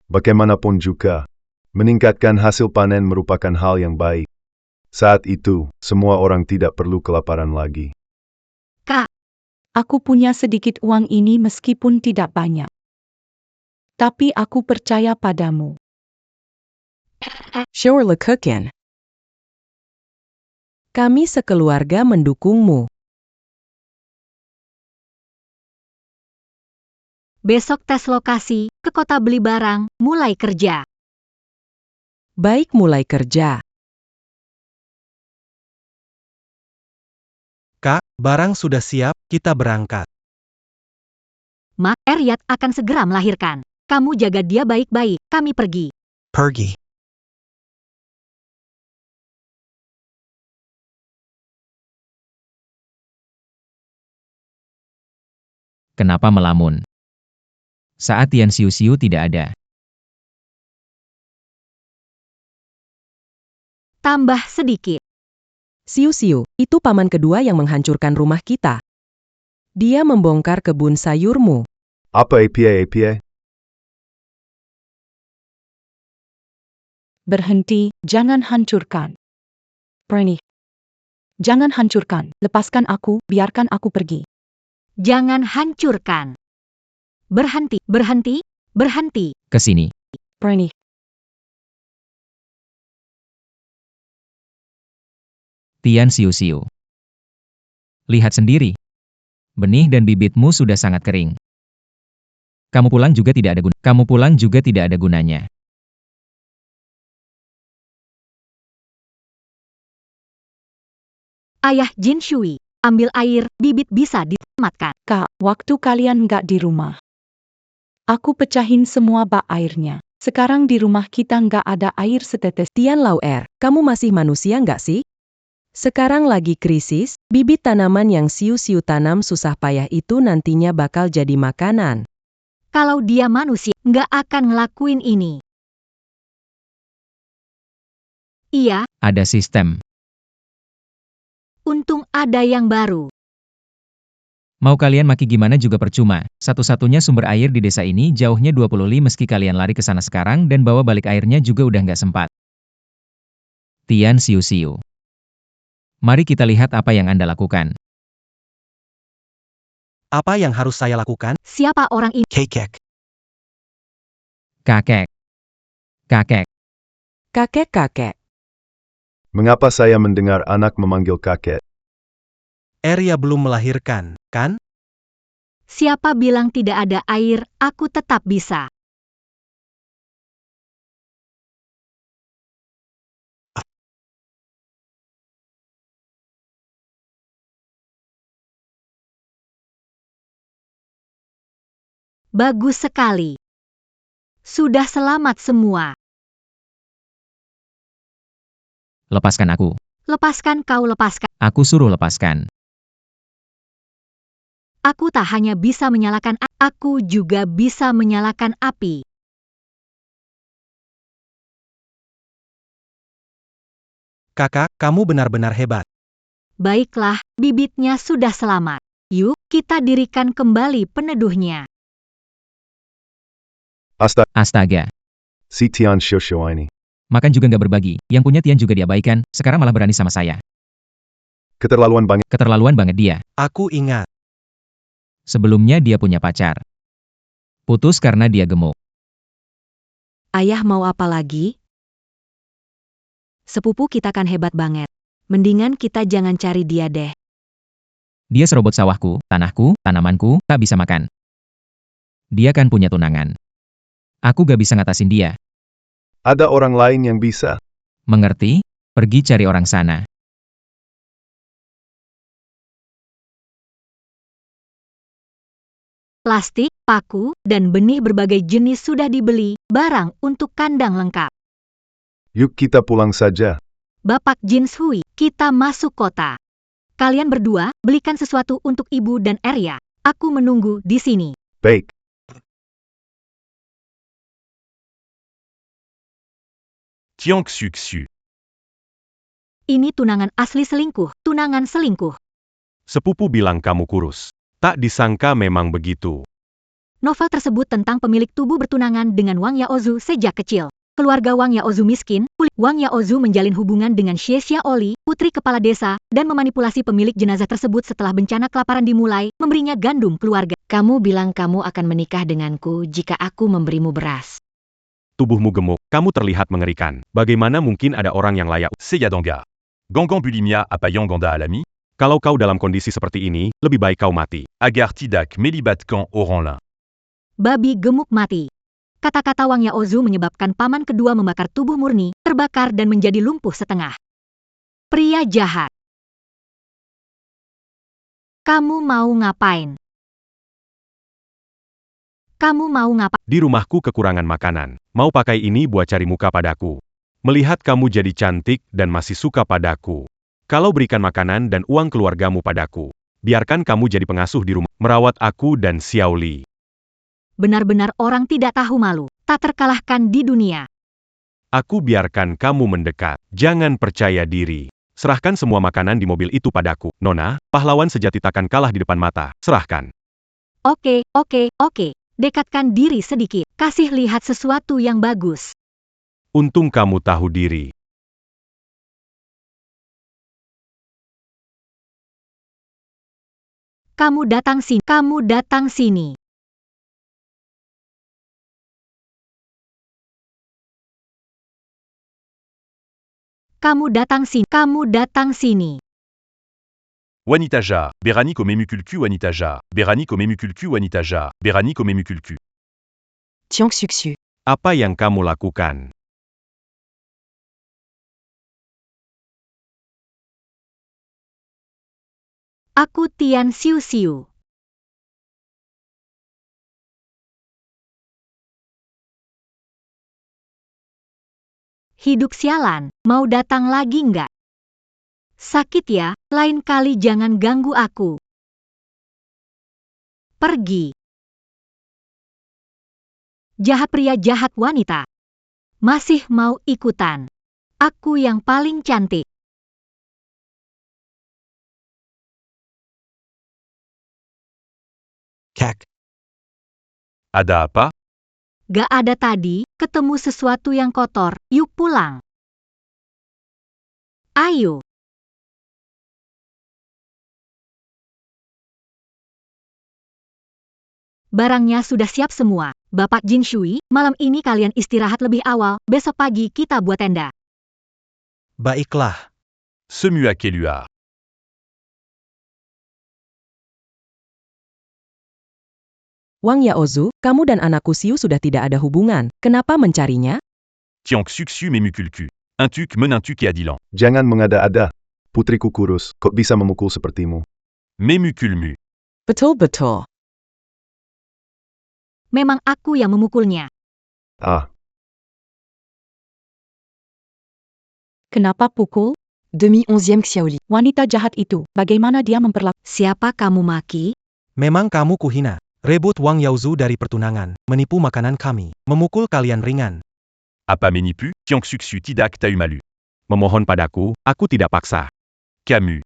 Bagaimanapun juga, meningkatkan hasil panen merupakan hal yang baik. Saat itu, semua orang tidak perlu kelaparan lagi. Kak, aku punya sedikit uang ini meskipun tidak banyak. Tapi aku percaya padamu. Sure le cookin. Kami sekeluarga mendukungmu. Besok tes lokasi, ke kota beli barang, mulai kerja. Baik, mulai kerja. Kak, barang sudah siap, kita berangkat. Mak, Eryat akan segera melahirkan. Kamu jaga dia baik-baik, kami pergi. Pergi. Kenapa melamun? Saat Tian Xiu Xiu tidak ada. Tambah sedikit. Siu-siu, itu paman kedua yang menghancurkan rumah kita. Dia membongkar kebun sayurmu. Apa APA? Berhenti, jangan hancurkan. Berani. Jangan hancurkan, lepaskan aku, biarkan aku pergi. Jangan hancurkan. Berhenti. Ke sini. Berani. Tian Xiu Xiu. Lihat sendiri. Benih dan bibitmu sudah sangat kering. Kamu pulang juga tidak ada gunanya. Ayah Jin Shui, ambil air, bibit bisa diselamatkan. Kak, waktu kalian nggak di rumah. Aku pecahin semua bak airnya. Sekarang di rumah kita nggak ada air setetes. Tian Lauer, kamu masih manusia nggak sih? Sekarang lagi krisis, bibit tanaman yang siu-siu tanam susah payah itu nantinya bakal jadi makanan. Kalau dia manusia, nggak akan ngelakuin ini. Iya, Ada sistem. untung ada yang baru. Mau kalian maki gimana juga percuma. Satu-satunya sumber air di desa ini jauhnya 20 li meski kalian lari ke sana sekarang dan bawa balik airnya juga udah nggak sempat. Tian siu-siu. Mari kita lihat apa yang Anda lakukan. Apa yang harus saya lakukan? Siapa orang ini? Kekek. Kakek. Kakek. Kakek-kakek. Mengapa saya mendengar anak memanggil kakek? Arya belum melahirkan, kan? Siapa bilang tidak ada air, aku tetap bisa. Bagus sekali. Sudah selamat semua. Lepaskan aku. Lepaskan kau lepaskan. Aku suruh lepaskan. Aku tak hanya bisa menyalakan, aku juga bisa menyalakan api. Kakak, kamu benar-benar hebat. Baiklah, bibitnya sudah selamat. Yuk, kita dirikan kembali peneduhnya. Astaga. Si Tian Xiu ini. Makan juga nggak berbagi. Yang punya Tian juga diabaikan, sekarang malah berani sama saya. Keterlaluan banget. Keterlaluan banget dia. Aku ingat. Sebelumnya dia punya pacar. Putus karena dia gemuk. Ayah mau apa lagi? Sepupu kita kan hebat banget. Mendingan kita jangan cari dia deh. Dia serobot sawahku, tanahku, tanamanku, tak bisa makan. Dia kan punya tunangan. Aku gak bisa ngatasin dia. Ada orang lain yang bisa. Mengerti? Pergi cari orang sana. Plastik, paku, dan benih berbagai jenis sudah dibeli, barang untuk kandang lengkap. Yuk kita pulang saja. Bapak Jin Hui, kita masuk kota. Kalian berdua, belikan sesuatu untuk ibu dan Arya. Aku menunggu di sini. Baik. Tiang Xiu Xiu. Ini tunangan asli selingkuh, tunangan selingkuh. Sepupu bilang kamu kurus. Tak disangka memang begitu. Novel tersebut tentang pemilik tubuh bertunangan dengan Wang Yaozu sejak kecil. Keluarga Wang Yaozu miskin, Wang Yaozu menjalin hubungan dengan Xie Xiaoli, putri kepala desa, dan memanipulasi pemilik jenazah tersebut setelah bencana kelaparan dimulai, memberinya gandum keluarga. Kamu bilang kamu akan menikah denganku jika aku memberimu beras. Tubuhmu gemuk, kamu terlihat mengerikan. Bagaimana mungkin ada orang yang layak? Seyadonga. Gongon bulimia apa yang gonda alami? Kalau kau dalam kondisi seperti ini, lebih baik kau mati. Agar tidak melibatkan orang lain. Babi gemuk mati. Kata-kata Wang Yaozu menyebabkan paman kedua membakar tubuh murni, terbakar dan menjadi lumpuh setengah. Pria jahat. Kamu mau ngapain? Kamu mau ngapain? Di rumahku kekurangan makanan. Mau pakai ini buat cari muka padaku. Melihat kamu jadi cantik dan masih suka padaku. Kalau berikan makanan dan uang keluargamu padaku. Biarkan kamu jadi pengasuh di rumah, merawat aku dan Xiaoli. Benar-benar orang tidak tahu malu, tak terkalahkan di dunia. Aku biarkan kamu mendekat. Jangan percaya diri. Serahkan semua makanan di mobil itu padaku. Nona, pahlawan sejati takkan kalah di depan mata. Serahkan. Oke. Dekatkan diri sedikit. Kasih lihat sesuatu yang bagus. Untung kamu tahu diri. Kamu datang sini. Kamu datang sini. Kamu datang sini. Kamu datang sini. Wanitaja, berani ko memukulku wanitaja, berani ko memukulku wanitaja, berani ko memukulku. Tian Xiu. Apa yang kamu lakukan? Aku Tian Xiu. Hidup sialan, mau datang lagi nggak? Sakit ya, lain kali jangan ganggu aku. Pergi. Jahat pria jahat wanita. Masih mau ikutan. Aku yang paling cantik. Kek. Ada apa? Gak ada tadi, ketemu sesuatu yang kotor, yuk pulang. Ayo. Barangnya sudah siap semua. Bapak Jin Shui, malam ini kalian istirahat lebih awal, besok pagi kita buat tenda. Baiklah. Semua keluar. Wang Yaozu, kamu dan anakku Xiu sudah tidak ada hubungan. Kenapa mencarinya? Tiang Xuxiu Memukulku. Un tuc menuntuk et adilan. Jangan mengada-ada. Putriku kurus, kok bisa memukul sepertimu? Memukulmu. Betul-betul. Memang aku yang memukulnya. Ah, Kenapa pukul? Demi 11e Xiaoli. Wanita jahat itu, bagaimana dia memperlakukan? Siapa kamu maki? Memang kamu kuhina. Rebut Wang Yaozu dari pertunangan, menipu makanan kami, memukul kalian ringan. Apa menipu? Tiang Xuxiu tidak tahu malu. Memohon padaku, aku tidak paksa. Kamu.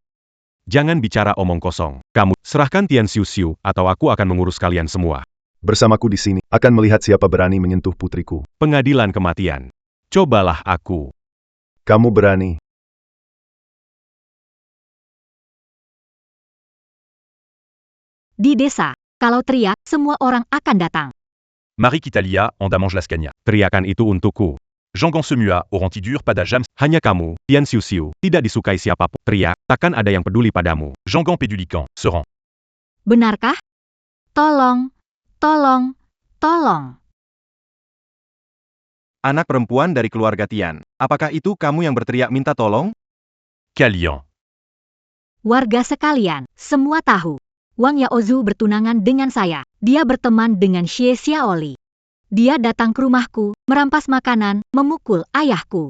Jangan bicara omong kosong. Kamu, serahkan Tian Xiu atau aku akan mengurus kalian semua. bersamaku di sini, akan melihat siapa berani menyentuh putriku. Pengadilan kematian. Cobalah aku. Kamu berani. Di desa, kalau teriak, semua orang akan datang. Marie Kitalia, on damange Lascania. Teriakan itu untukku. Jean Semua, Orantidur pada jam. Hanya kamu, Tian Xiu, tidak disukai siapapun. Teriak, takkan ada yang peduli padamu. Jean Pédulican, Seran. Benarkah? Tolong, tolong, tolong. Anak perempuan dari keluarga Tian. Apakah itu kamu yang berteriak minta tolong? Kalian. Warga sekalian, semua tahu. Wang Yaozu bertunangan dengan saya. Dia berteman dengan Xie Xiaoli. Dia datang ke rumahku, merampas makanan, memukul ayahku.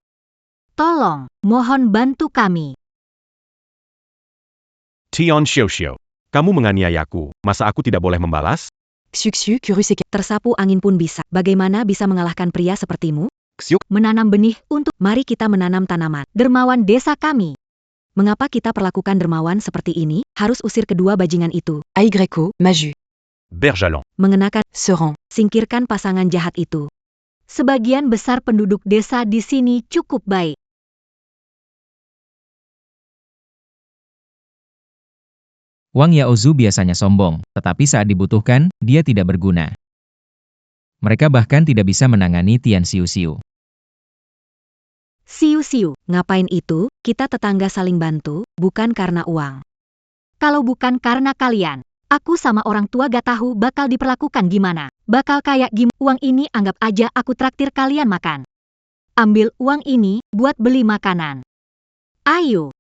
Tolong, mohon bantu kami. Tian Xiu. Kamu menganiayaku. Masa aku tidak boleh membalas? Xuxiu Kurus et Tersapu angin pun bisa. Bagaimana bisa mengalahkan pria sepertimu? Xiu. Menanam benih untuk mari kita menanam tanaman. Dermawan desa kami. Mengapa kita perlakukan dermawan seperti ini? Harus usir kedua bajingan itu. Aigreco, Maju. Berjalan. Mengenakan, Seran. singkirkan pasangan jahat itu. Sebagian besar penduduk desa di sini cukup baik. Wang Yaozu biasanya sombong, tetapi saat dibutuhkan, dia tidak berguna. Mereka bahkan tidak bisa menangani Tian Xiu. Siu, ngapain itu? Kita tetangga saling bantu, bukan karena uang. Kalau bukan karena kalian, aku sama orang tua gak tahu bakal diperlakukan gimana. Bakal kayak uang ini anggap aja aku traktir kalian makan. Ambil uang ini buat beli makanan. Ayo.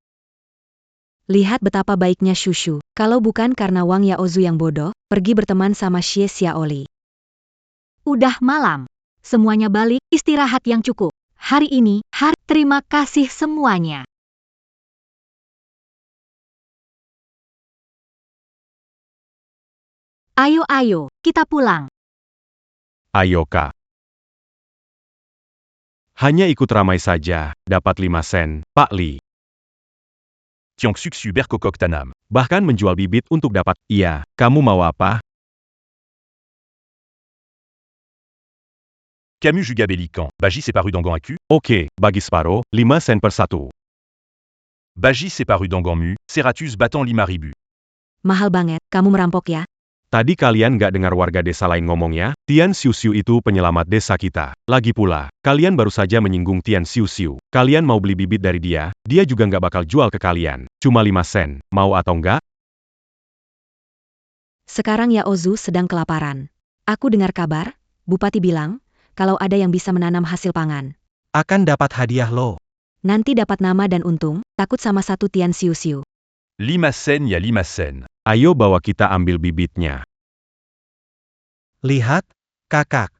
Lihat betapa baiknya Shushu. Kalau bukan karena Wang Yaozu yang bodoh, pergi berteman sama Xie Xiaoli. Udah malam. Semuanya balik, istirahat yang cukup. Hari ini, terima kasih semuanya. Ayo, kita pulang. Ayo kak. Hanya ikut ramai saja, dapat 5 sen, Pak Li. Tiang Xuxiu berkokok tanam. Bahkan menjual bibit untuk dapat, iya, kamu mau apa? Camus juga Bélican. Bagi separuh donggon aku? Oke, bagi separuh, 5 sen per satu. Bagi separuh donggon mu, Seratus batang 5.000. Mahal banget, kamu merampok ya? Tadi kalian gak dengar warga desa lain ngomongnya? Tian Xiu itu penyelamat desa kita. Lagi pula, kalian baru saja menyinggung Tian Xiu. Kalian mau beli bibit dari dia juga gak bakal jual ke kalian. Cuma 5 sen, mau atau enggak? Sekarang Yaozu sedang kelaparan. Aku dengar kabar, Bupati bilang, kalau ada yang bisa menanam hasil pangan. Akan dapat hadiah lo. Nanti dapat nama dan untung, takut sama satu Tian Xiu. 5 sen ya 5 sen. Ayo bawa kita ambil bibitnya. Lihat, kakak.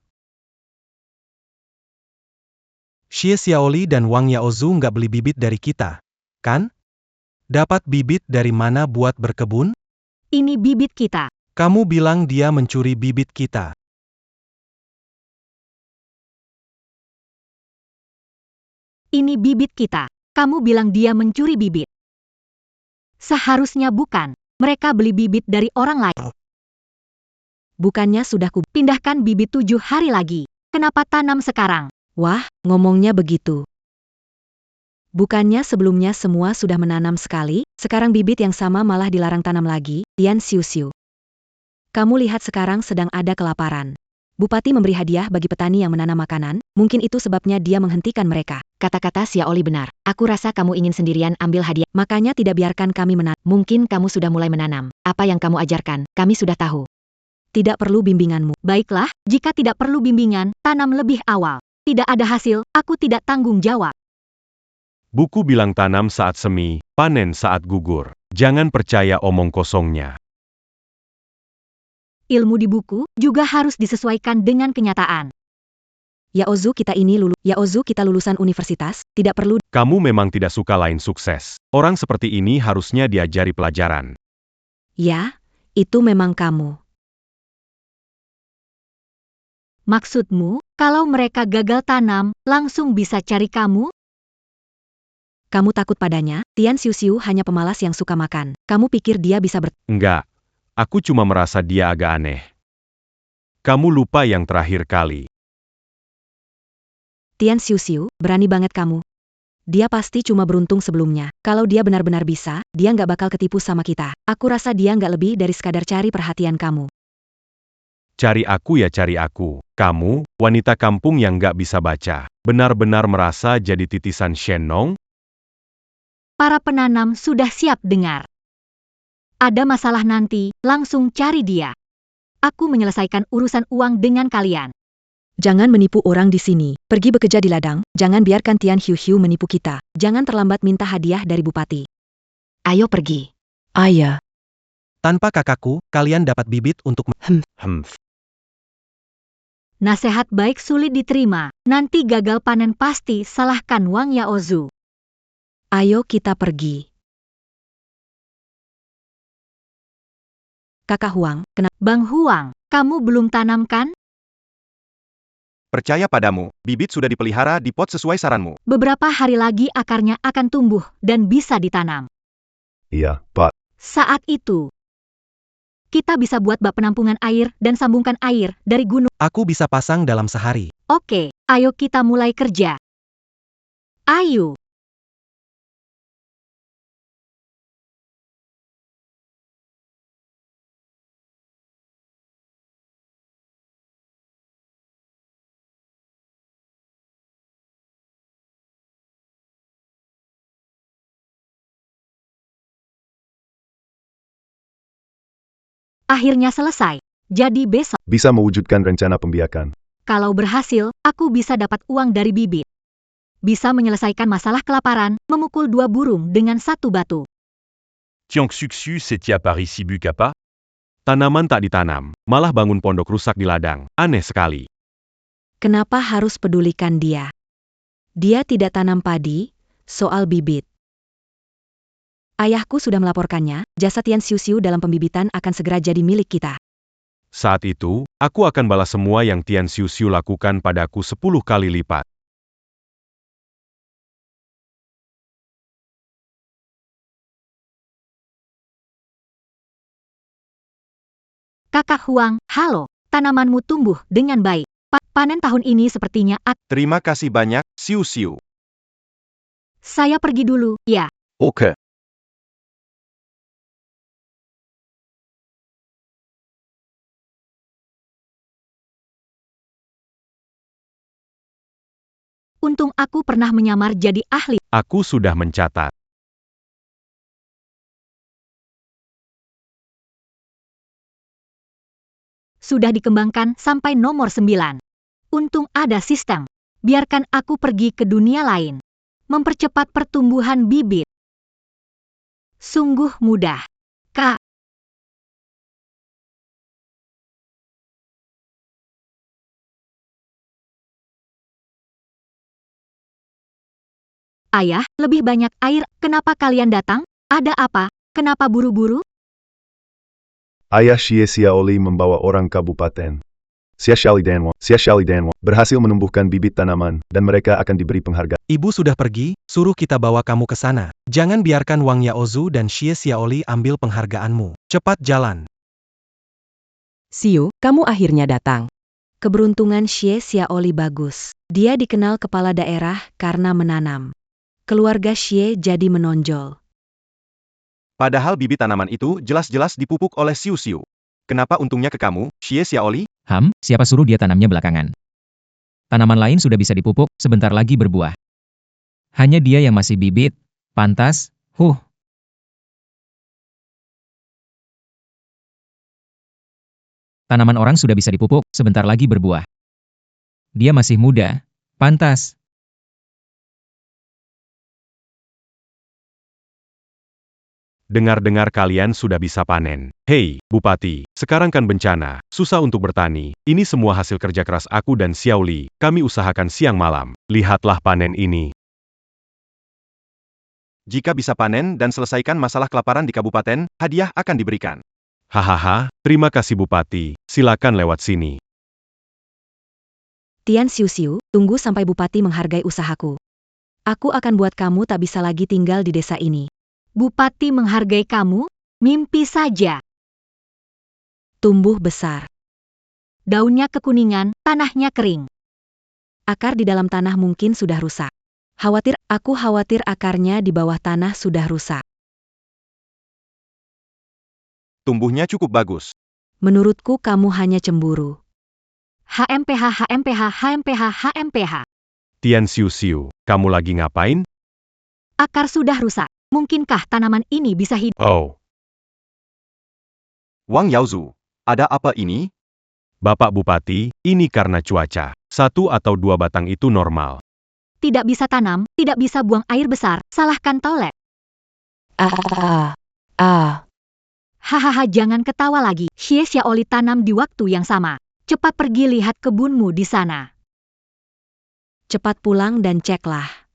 Xie Xiaoli dan Wang Yaozu nggak beli bibit dari kita, kan? Dapat bibit dari mana buat berkebun? Ini bibit kita. Kamu bilang dia mencuri bibit kita. Ini bibit kita. Kamu bilang dia mencuri bibit. Seharusnya bukan. Mereka beli bibit dari orang lain. Bukannya sudah ku Pindahkan bibit 7 hari lagi. Kenapa tanam sekarang? Wah, ngomongnya begitu. Bukannya sebelumnya semua sudah menanam sekali, sekarang bibit yang sama malah dilarang tanam lagi, Tian Xiuxiu. Kamu lihat sekarang sedang ada kelaparan. Bupati memberi hadiah bagi petani yang menanam makanan, mungkin itu sebabnya dia menghentikan mereka. Kata-kata Xiaoli benar. Aku rasa kamu ingin sendirian ambil hadiah. Makanya tidak biarkan kami menanam. Mungkin kamu sudah mulai menanam. Apa yang kamu ajarkan, kami sudah tahu. Tidak perlu bimbinganmu. Baiklah, jika tidak perlu bimbingan, tanam lebih awal. Tidak ada hasil, aku tidak tanggung jawab. Buku bilang tanam saat semi, panen saat gugur. Jangan percaya omong kosongnya. Ilmu di buku juga harus disesuaikan dengan kenyataan. Yaozu kita lulusan universitas, tidak perlu. Kamu memang tidak suka lain sukses. Orang seperti ini harusnya diajari pelajaran. Ya, itu memang kamu. Maksudmu, kalau mereka gagal tanam, langsung bisa cari kamu? Kamu takut padanya? Tian Xiuxiu hanya pemalas yang suka makan. Kamu pikir dia bisa Enggak. Aku cuma merasa dia agak aneh. Kamu lupa yang terakhir kali. Tian Xiuxiu, berani banget kamu. Dia pasti cuma beruntung sebelumnya. Kalau dia benar-benar bisa, dia nggak bakal ketipu sama kita. Aku rasa dia nggak lebih dari sekadar cari perhatian kamu. Cari aku ya cari aku. Kamu, wanita kampung yang nggak bisa baca. Benar-benar merasa jadi titisan Shenong? Para penanam sudah siap dengar. Ada masalah nanti, langsung cari dia. Aku menyelesaikan urusan uang dengan kalian. Jangan menipu orang di sini. Pergi bekerja di ladang. Jangan biarkan Tian Xiuxiu menipu kita. Jangan terlambat minta hadiah dari bupati. Ayo pergi. Ayah. Tanpa kakakku, kalian dapat bibit untuk Nasihat baik sulit diterima. Nanti gagal panen pasti salahkan Wang Yaozu. Ayo kita pergi. Kakak Huang, kenapa? Bang Huang, kamu belum tanam kan? Percaya padamu, bibit sudah dipelihara di pot sesuai saranmu. Beberapa hari lagi akarnya akan tumbuh dan bisa ditanam. Iya, Pak. Saat itu, kita bisa buat bak penampungan air dan sambungkan air dari gunung. Aku bisa pasang dalam sehari. Oke, ayo kita mulai kerja. Ayo. Akhirnya selesai. Jadi besok, Bisa mewujudkan rencana pembiakan. kalau berhasil, aku bisa dapat uang dari bibit. Bisa menyelesaikan masalah kelaparan, memukul 2 burung dengan 1 batu. Tiang Xiuxiu setia Paris sibuk apa? Tanaman tak ditanam, malah bangun pondok rusak di ladang. Aneh sekali. Kenapa harus pedulikan dia? Dia tidak tanam padi, soal bibit. Ayahku sudah melaporkannya, jasa Tian Xiuxiu dalam pembibitan akan segera jadi milik kita. Saat itu, aku akan balas semua yang Tian Xiuxiu lakukan padaku 10 kali lipat. Kakak Huang, halo. Tanamanmu tumbuh dengan baik. Panen tahun ini sepertinya Terima kasih banyak, Xiuxiu. saya pergi dulu, ya. Oke. Untung aku pernah menyamar jadi ahli. Aku sudah mencatat. Sudah dikembangkan sampai nomor 9. Untung ada sistem. Biarkan aku pergi ke dunia lain. Mempercepat pertumbuhan bibit. Sungguh mudah. Kak. Ayah, lebih banyak air. Kenapa kalian datang? Ada apa? Kenapa buru-buru? Ayah Xie Xiaoli membawa orang kabupaten Xia Xiaolidanwo berhasil menumbuhkan bibit tanaman, dan mereka akan diberi penghargaan. Ibu sudah pergi, suruh kita bawa kamu ke sana. Jangan biarkan Wang Yaozu dan Xie Xiaoli ambil penghargaanmu. Cepat jalan. Xiu, kamu akhirnya datang. Keberuntungan Xie Xiaoli bagus. Dia dikenal kepala daerah karena menanam. Keluarga Xie jadi menonjol. Padahal bibit tanaman itu jelas-jelas dipupuk oleh Xiu Xiu. Kenapa untungnya ke kamu, Xie Xiaoli? Siapa suruh dia tanamnya belakangan? Tanaman lain sudah bisa dipupuk, sebentar lagi berbuah. Hanya dia yang masih bibit. Pantas, Tanaman orang sudah bisa dipupuk, sebentar lagi berbuah. Dia masih muda. Pantas. Dengar-dengar kalian sudah bisa panen. Hei, Bupati, sekarang kan bencana, susah untuk bertani. Ini semua hasil kerja keras aku dan Xiaoli. Kami usahakan siang malam. Lihatlah panen ini. Jika bisa panen dan selesaikan masalah kelaparan di kabupaten, hadiah akan diberikan. Hahaha, terima kasih Bupati. Silakan lewat sini. Tian Xiu, tunggu sampai Bupati menghargai usahaku. Aku akan buat kamu tak bisa lagi tinggal di desa ini. Bupati menghargai kamu? Mimpi saja. Tumbuh besar. Daunnya kekuningan, tanahnya kering. Akar di dalam tanah mungkin sudah rusak. Aku khawatir akarnya di bawah tanah sudah rusak. Tumbuhnya cukup bagus. Menurutku kamu hanya cemburu. HMPH. Tian Xiu, kamu lagi ngapain? Akar sudah rusak. Mungkinkah tanaman ini bisa hidup? Oh. Wang Yaozu, ada apa ini? Bapak Bupati, ini karena cuaca. 1 atau 2 batang itu normal. Tidak bisa tanam, tidak bisa buang air besar, salahkan Tolek. Hahaha, jangan ketawa lagi. Xie Xiaoli tanam di waktu yang sama. Cepat pergi lihat kebunmu di sana. Cepat pulang dan ceklah.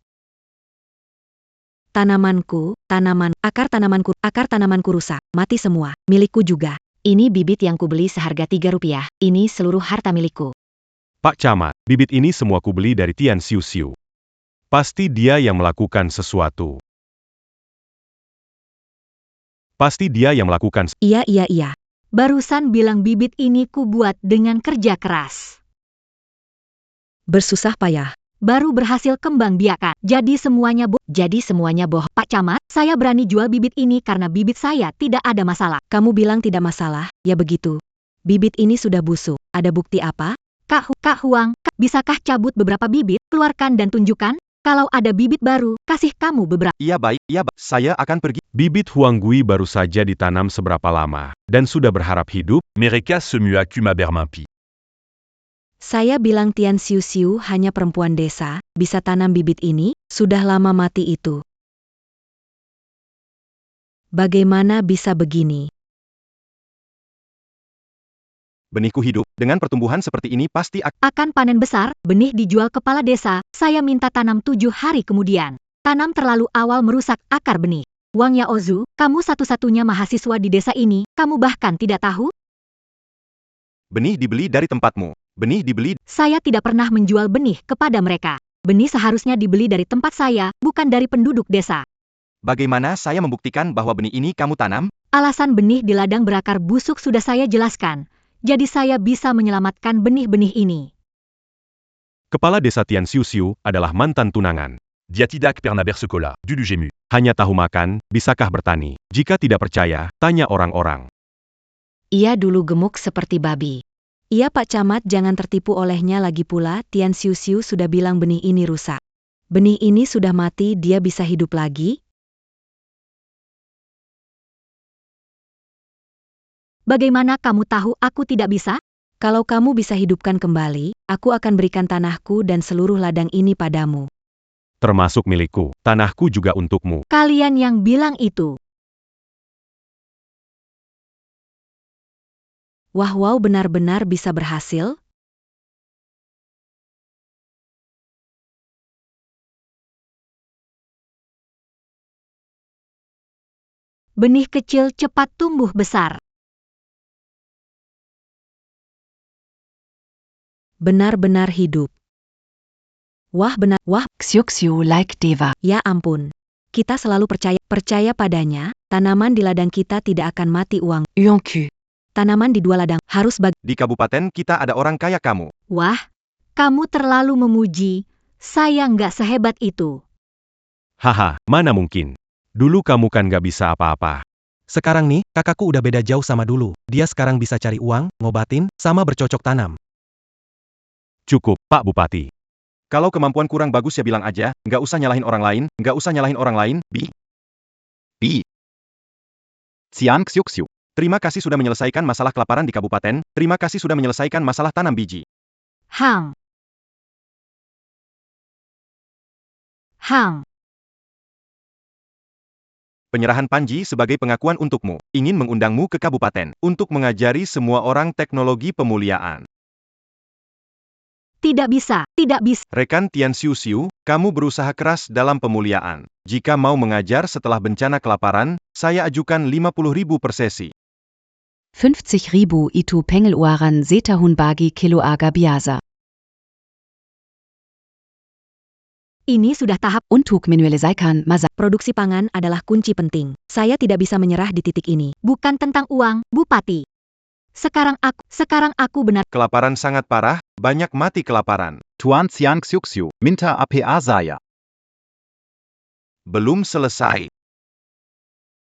Akar tanamanku rusak, mati semua, milikku juga. Ini bibit yang kubeli seharga 3 rupiah, ini seluruh harta milikku. Pak Camat, bibit ini semua kubeli dari Tian Xiu. Pasti dia yang melakukan sesuatu. Iya. Barusan bilang bibit ini kubuat dengan kerja keras. Bersusah payah. Baru berhasil kembang biakan. Jadi semuanya bohong. Pak Camat, saya berani jual bibit ini karena bibit saya tidak ada masalah. Kamu bilang tidak masalah, ya begitu. Bibit ini sudah busuk. Ada bukti apa? Kak Huang, bisakah cabut beberapa bibit, keluarkan dan tunjukkan? Kalau ada bibit baru, kasih kamu beberapa. Iya baik, saya akan pergi. Bibit Huang Gui baru saja ditanam seberapa lama, dan sudah berharap hidup. Mereka semua cuma bermimpi. Saya bilang Tian Xiu hanya perempuan desa, bisa tanam bibit ini, sudah lama mati itu. Bagaimana bisa begini? Benihku hidup, dengan pertumbuhan seperti ini pasti akan panen besar. Benih dijual kepala desa, saya minta tanam 7 hari kemudian. Tanam terlalu awal merusak akar benih. Wang Yaozu, kamu satu-satunya mahasiswa di desa ini, kamu bahkan tidak tahu? Benih dibeli dari tempatmu. Saya tidak pernah menjual benih kepada mereka. Benih seharusnya dibeli dari tempat saya, bukan dari penduduk desa. Bagaimana saya membuktikan bahwa benih ini kamu tanam? Alasan benih di ladang berakar busuk sudah saya jelaskan. Jadi saya bisa menyelamatkan benih-benih ini. Kepala desa Tian Xiu adalah mantan tunangan. Dia tidak pernah bersekolah, dulu jemu. Hanya tahu makan, bisakah bertani? Jika tidak percaya, tanya orang-orang. Ia dulu gemuk seperti babi. Iya Pak Camat, jangan tertipu olehnya lagi pula. Tian Xiu sudah bilang benih ini rusak. Benih ini sudah mati, dia bisa hidup lagi? Bagaimana kamu tahu aku tidak bisa? Kalau kamu bisa hidupkan kembali, aku akan berikan tanahku dan seluruh ladang ini padamu. Termasuk milikku, tanahku juga untukmu. Kalian yang bilang itu. Wow, benar-benar bisa berhasil? benih kecil cepat tumbuh besar. Benar-benar hidup. Wah benar, wah, Xiuxiu like Deva. ya ampun. Kita selalu percaya padanya, tanaman di ladang kita tidak akan mati uang. Huancu. Tanaman di 2 ladang harus Di kabupaten kita ada orang kaya kamu. Wah, kamu terlalu memuji. Saya nggak sehebat itu. Haha, mana mungkin. Dulu kamu kan gak bisa apa-apa. Sekarang nih, kakakku udah beda jauh sama dulu. Dia sekarang bisa cari uang, ngobatin, sama bercocok tanam. Cukup, Pak Bupati. Kalau kemampuan kurang bagus ya bilang aja, nggak usah nyalahin orang lain, nggak usah nyalahin orang lain, Bi. Xiang Xiuxiu. Terima kasih sudah menyelesaikan masalah kelaparan di kabupaten, terima kasih sudah menyelesaikan masalah tanam biji. Hang. Penyerahan Panji sebagai pengakuan untukmu, ingin mengundangmu ke kabupaten, untuk mengajari semua orang teknologi pemuliaan. Tidak bisa, tidak bisa. Rekan Tian Xiu, kamu berusaha keras dalam pemuliaan. Jika mau mengajar setelah bencana kelaparan, saya ajukan 50.000 per sesi. 50.000 itu pengeluaran setahun bagi keluarga biasa. Ini sudah tahap. Untuk menyelesaikan masalah. Produksi pangan adalah kunci penting. Saya tidak bisa menyerah di titik ini. Bukan tentang uang, Bupati. Sekarang aku benar. Kelaparan sangat parah, banyak mati kelaparan. Tuan Xiang Xiuxiu, minta apa saya? Belum selesai.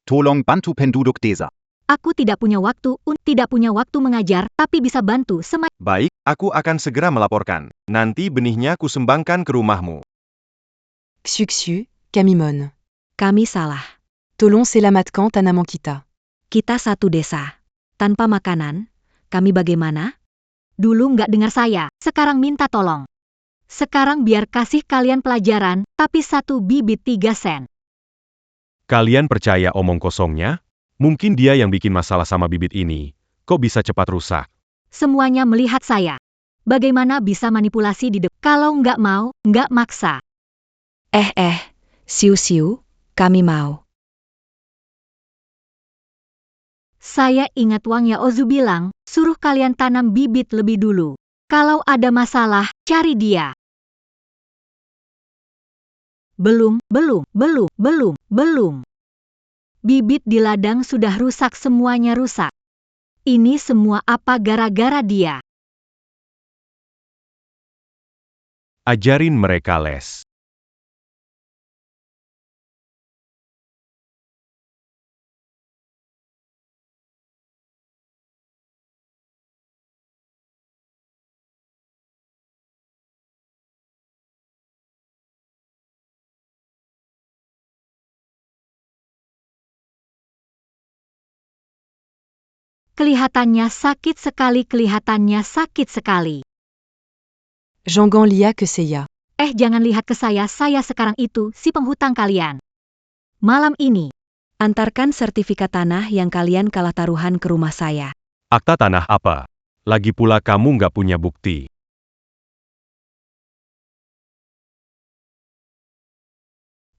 Tolong bantu penduduk desa. Aku tidak punya waktu mengajar, tapi bisa bantu Baik, aku akan segera melaporkan. Nanti benihnya kusumbangkan ke rumahmu. Xiuxiu, Kamimon. Kami salah. Tolong selamatkan tanaman kita. Kita satu desa. Tanpa makanan, kami bagaimana? Dulu nggak dengar saya, sekarang minta tolong. Sekarang biar kasih kalian pelajaran, tapi 1 bibit 3 sen. Kalian percaya omong kosongnya? Mungkin dia yang bikin masalah sama bibit ini. Kok bisa cepat rusak? Semuanya melihat saya. Bagaimana bisa manipulasi di depan? Kalau nggak mau, nggak maksa. Xiu, kami mau. Saya ingat Wang Yaozu bilang, suruh kalian tanam bibit lebih dulu. Kalau ada masalah, cari dia. Belum. Bibit di ladang sudah rusak, semuanya rusak. Ini semua apa gara-gara dia? Ajarin mereka les. Kelihatannya sakit sekali. Jangan lihat ke saya. Jangan lihat ke saya sekarang itu si penghutang kalian. Malam ini, Antarkan sertifikat tanah yang kalian kalah taruhan ke rumah saya. Akta tanah apa? Lagi pula kamu nggak punya bukti.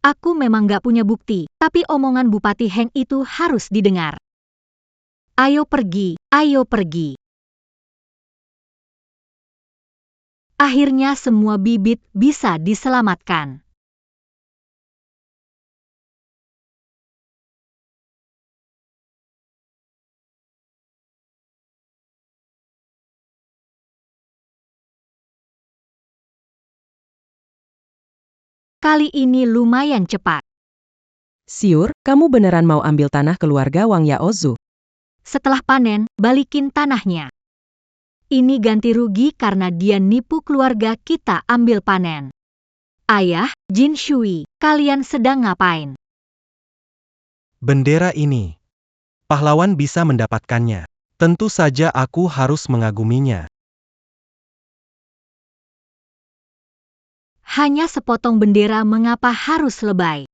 aku memang nggak punya bukti, tapi omongan Bupati Heng itu harus didengar. Ayo pergi. Akhirnya semua bibit bisa diselamatkan. Kali ini lumayan cepat. Siur, kamu beneran mau ambil tanah keluarga Wang Yaozu? Setelah panen, balikin tanahnya. Ini ganti rugi karena dia nipu keluarga kita ambil panen. Ayah, Jin Shui, kalian sedang ngapain? Bendera ini. Pahlawan bisa mendapatkannya. Tentu saja aku harus mengaguminya. Hanya sepotong bendera, mengapa harus lebay?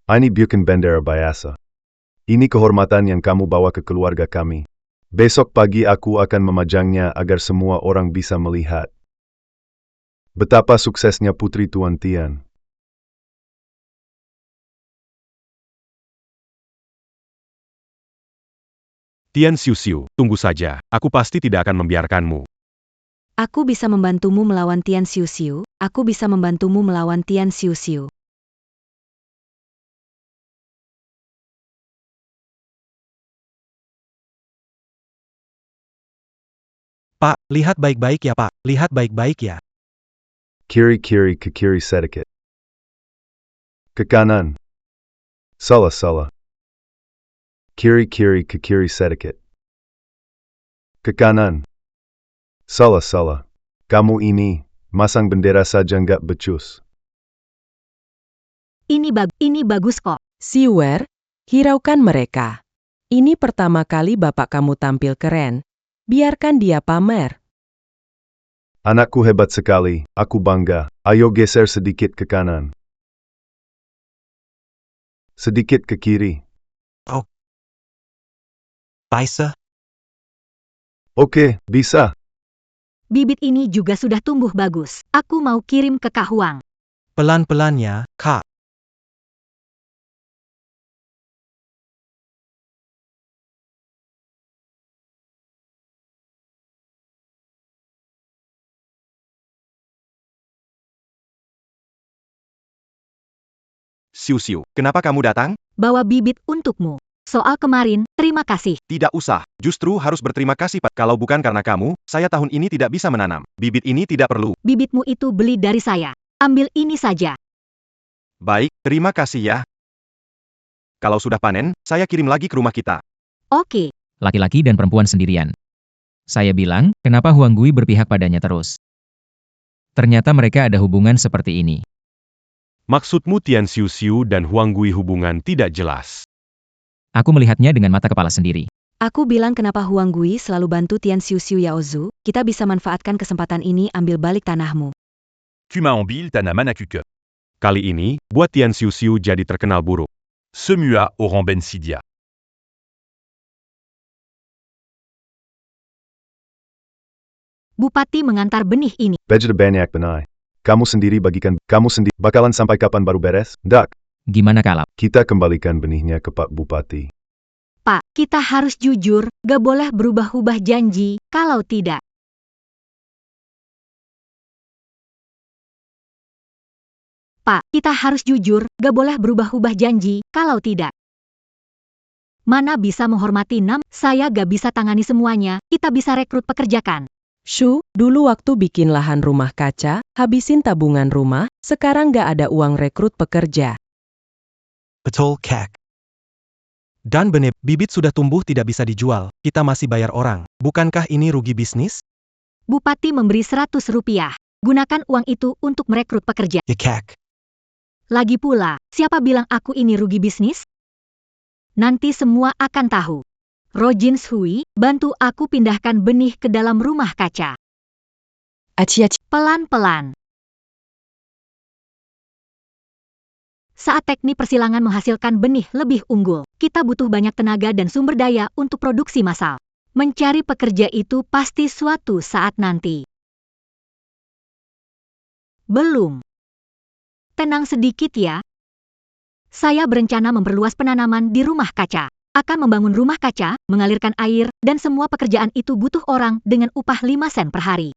Ini bukan bendera biasa. Ini kehormatan yang kamu bawa ke keluarga kami. Besok pagi aku akan memajangnya agar semua orang bisa melihat betapa suksesnya Putri Tuan Tian. Tian Xiuxiu, tunggu saja. Aku pasti tidak akan membiarkanmu. Aku bisa membantumu melawan Tian Xiuxiu. Aku bisa membantumu melawan Tian Xiuxiu. Pak, lihat baik-baik ya Pak, lihat baik-baik ya. Kiri-kiri ke kiri sedikit. Ke kanan. Salah. Kiri-kiri ke kiri sedikit. Ke kanan. Salah. Kamu ini, masang bendera saja nggak becus. Ini bagus kok. Siwer, hiraukan mereka. Ini pertama kali bapak kamu tampil keren. Biarkan dia pamer. Anakku hebat sekali, aku bangga. Ayo geser sedikit ke kanan. Sedikit ke kiri. Bisa? Oke, bisa. Bibit ini juga sudah tumbuh bagus. Aku mau kirim ke Kak Huang. Pelan-pelan ya, Kak. Xiuxiu, kenapa kamu datang? Bawa bibit untukmu. Soal kemarin, terima kasih. Tidak usah, justru harus berterima kasih Pak. Kalau bukan karena kamu, saya tahun ini tidak bisa menanam. Bibit ini tidak perlu. Bibitmu itu beli dari saya. Ambil ini saja. Baik, terima kasih ya. Kalau sudah panen, saya kirim lagi ke rumah kita. Oke. Laki-laki dan perempuan sendirian. Saya bilang, kenapa Huang Gui berpihak padanya terus? Ternyata mereka ada hubungan seperti ini. Maksudmu Tian Xiuxiu dan Huang Gui hubungan tidak jelas. Aku melihatnya dengan mata kepala sendiri. Aku bilang kenapa Huang Gui selalu bantu Tian Xiuxiu Yaozu, kita bisa manfaatkan kesempatan ini ambil balik tanahmu. Kumaambil tanah Manakuke. Kali ini, buat Tian Xiuxiu jadi terkenal buruk. Semua orang Bensidia. Bupati mengantar benih ini. Bejda banyak benai. Kamu sendiri bagikan, kamu sendiri. Bakalan sampai kapan baru beres? Dak. Gimana Kalap? Kita kembalikan benihnya ke Pak Bupati. Pak, kita harus jujur, gak boleh berubah-ubah janji, kalau tidak. Pak, kita harus jujur, gak boleh berubah-ubah janji, kalau tidak. Mana bisa menghormati saya gak bisa tangani semuanya, kita bisa rekrut pekerjakan. Shu, dulu waktu bikin lahan rumah kaca, habisin tabungan rumah, sekarang gak ada uang rekrut pekerja. Betul, Kak. Dan benih, bibit sudah tumbuh tidak bisa dijual, kita masih bayar orang. Bukankah ini rugi bisnis? Bupati memberi Rp100. Gunakan uang itu untuk merekrut pekerja. Ya, Kak. Lagi pula, siapa bilang aku ini rugi bisnis? Nanti semua akan tahu. Rojin Hui, bantu aku pindahkan benih ke dalam rumah kaca. Aci-aci. Pelan-pelan. Saat teknik persilangan menghasilkan benih lebih unggul, kita butuh banyak tenaga dan sumber daya untuk produksi massal. Mencari pekerja itu pasti suatu saat nanti. Belum. Tenang sedikit ya. Saya berencana memperluas penanaman di rumah kaca. Akan membangun rumah kaca, mengalirkan air, dan semua pekerjaan itu butuh orang dengan upah 5 sen per hari.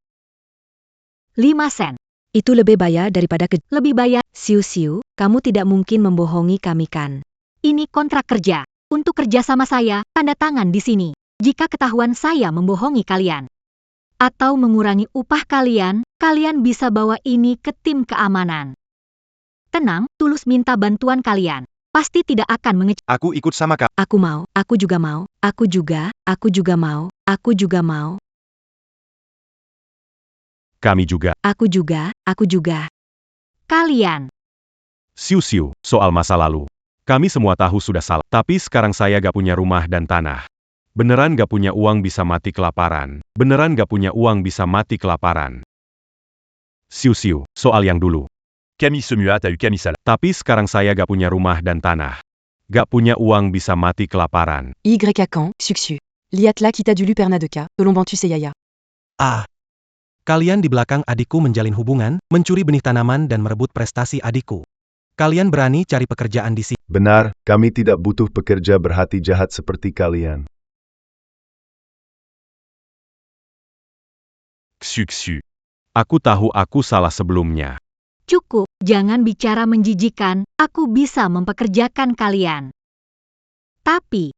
5 sen. Itu lebih bayar daripada Lebih bayar. Xiu-Xiu, kamu tidak mungkin membohongi kami kan? Ini kontrak kerja. Untuk kerja sama saya, tanda tangan di sini. Jika ketahuan saya membohongi kalian, atau mengurangi upah kalian, kalian bisa bawa ini ke tim keamanan. Tenang, Tulus minta bantuan kalian. Pasti tidak akan mengecek. Aku ikut sama Kak. Aku mau, aku juga mau, aku juga mau, aku juga mau. Kami juga. Aku juga. Kalian. Xiuxiu, soal masa lalu. Kami semua tahu sudah salah. Tapi sekarang saya gak punya rumah dan tanah. Beneran gak punya uang bisa mati kelaparan. Beneran gak punya uang bisa mati kelaparan. Xiuxiu, soal yang dulu. Kami semua tahu kami salah. Tapi sekarang saya gak punya rumah dan tanah. Gak punya uang bisa mati kelaparan. Y à Caen, Suxu. Liatla Kita du Lupernadeca, Tolombantus et Yaya. Ah. Kalian di belakang adikku menjalin hubungan, mencuri benih tanaman dan merebut prestasi adikku. Kalian berani cari pekerjaan di sini. Benar, kami tidak butuh pekerja berhati jahat seperti kalian. Xiu. Aku tahu aku salah sebelumnya. Cukup, jangan bicara menjijikan, aku bisa mempekerjakan kalian. Tapi,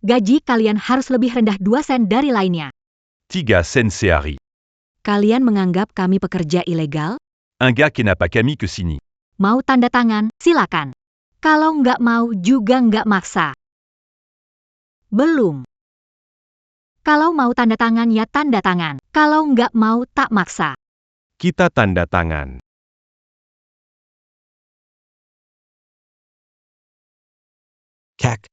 gaji kalian harus lebih rendah 2 sen dari lainnya. 3 sen seari. Kalian menganggap kami pekerja ilegal? Un gars qui n'a pas Camille que Sini. Mau tanda tangan, silakan. Kalau nggak mau juga nggak maksa. Belum. Kalau mau tanda tangan ya tanda tangan. Kalau nggak mau tak maksa. Kita tanda tangan. Kek.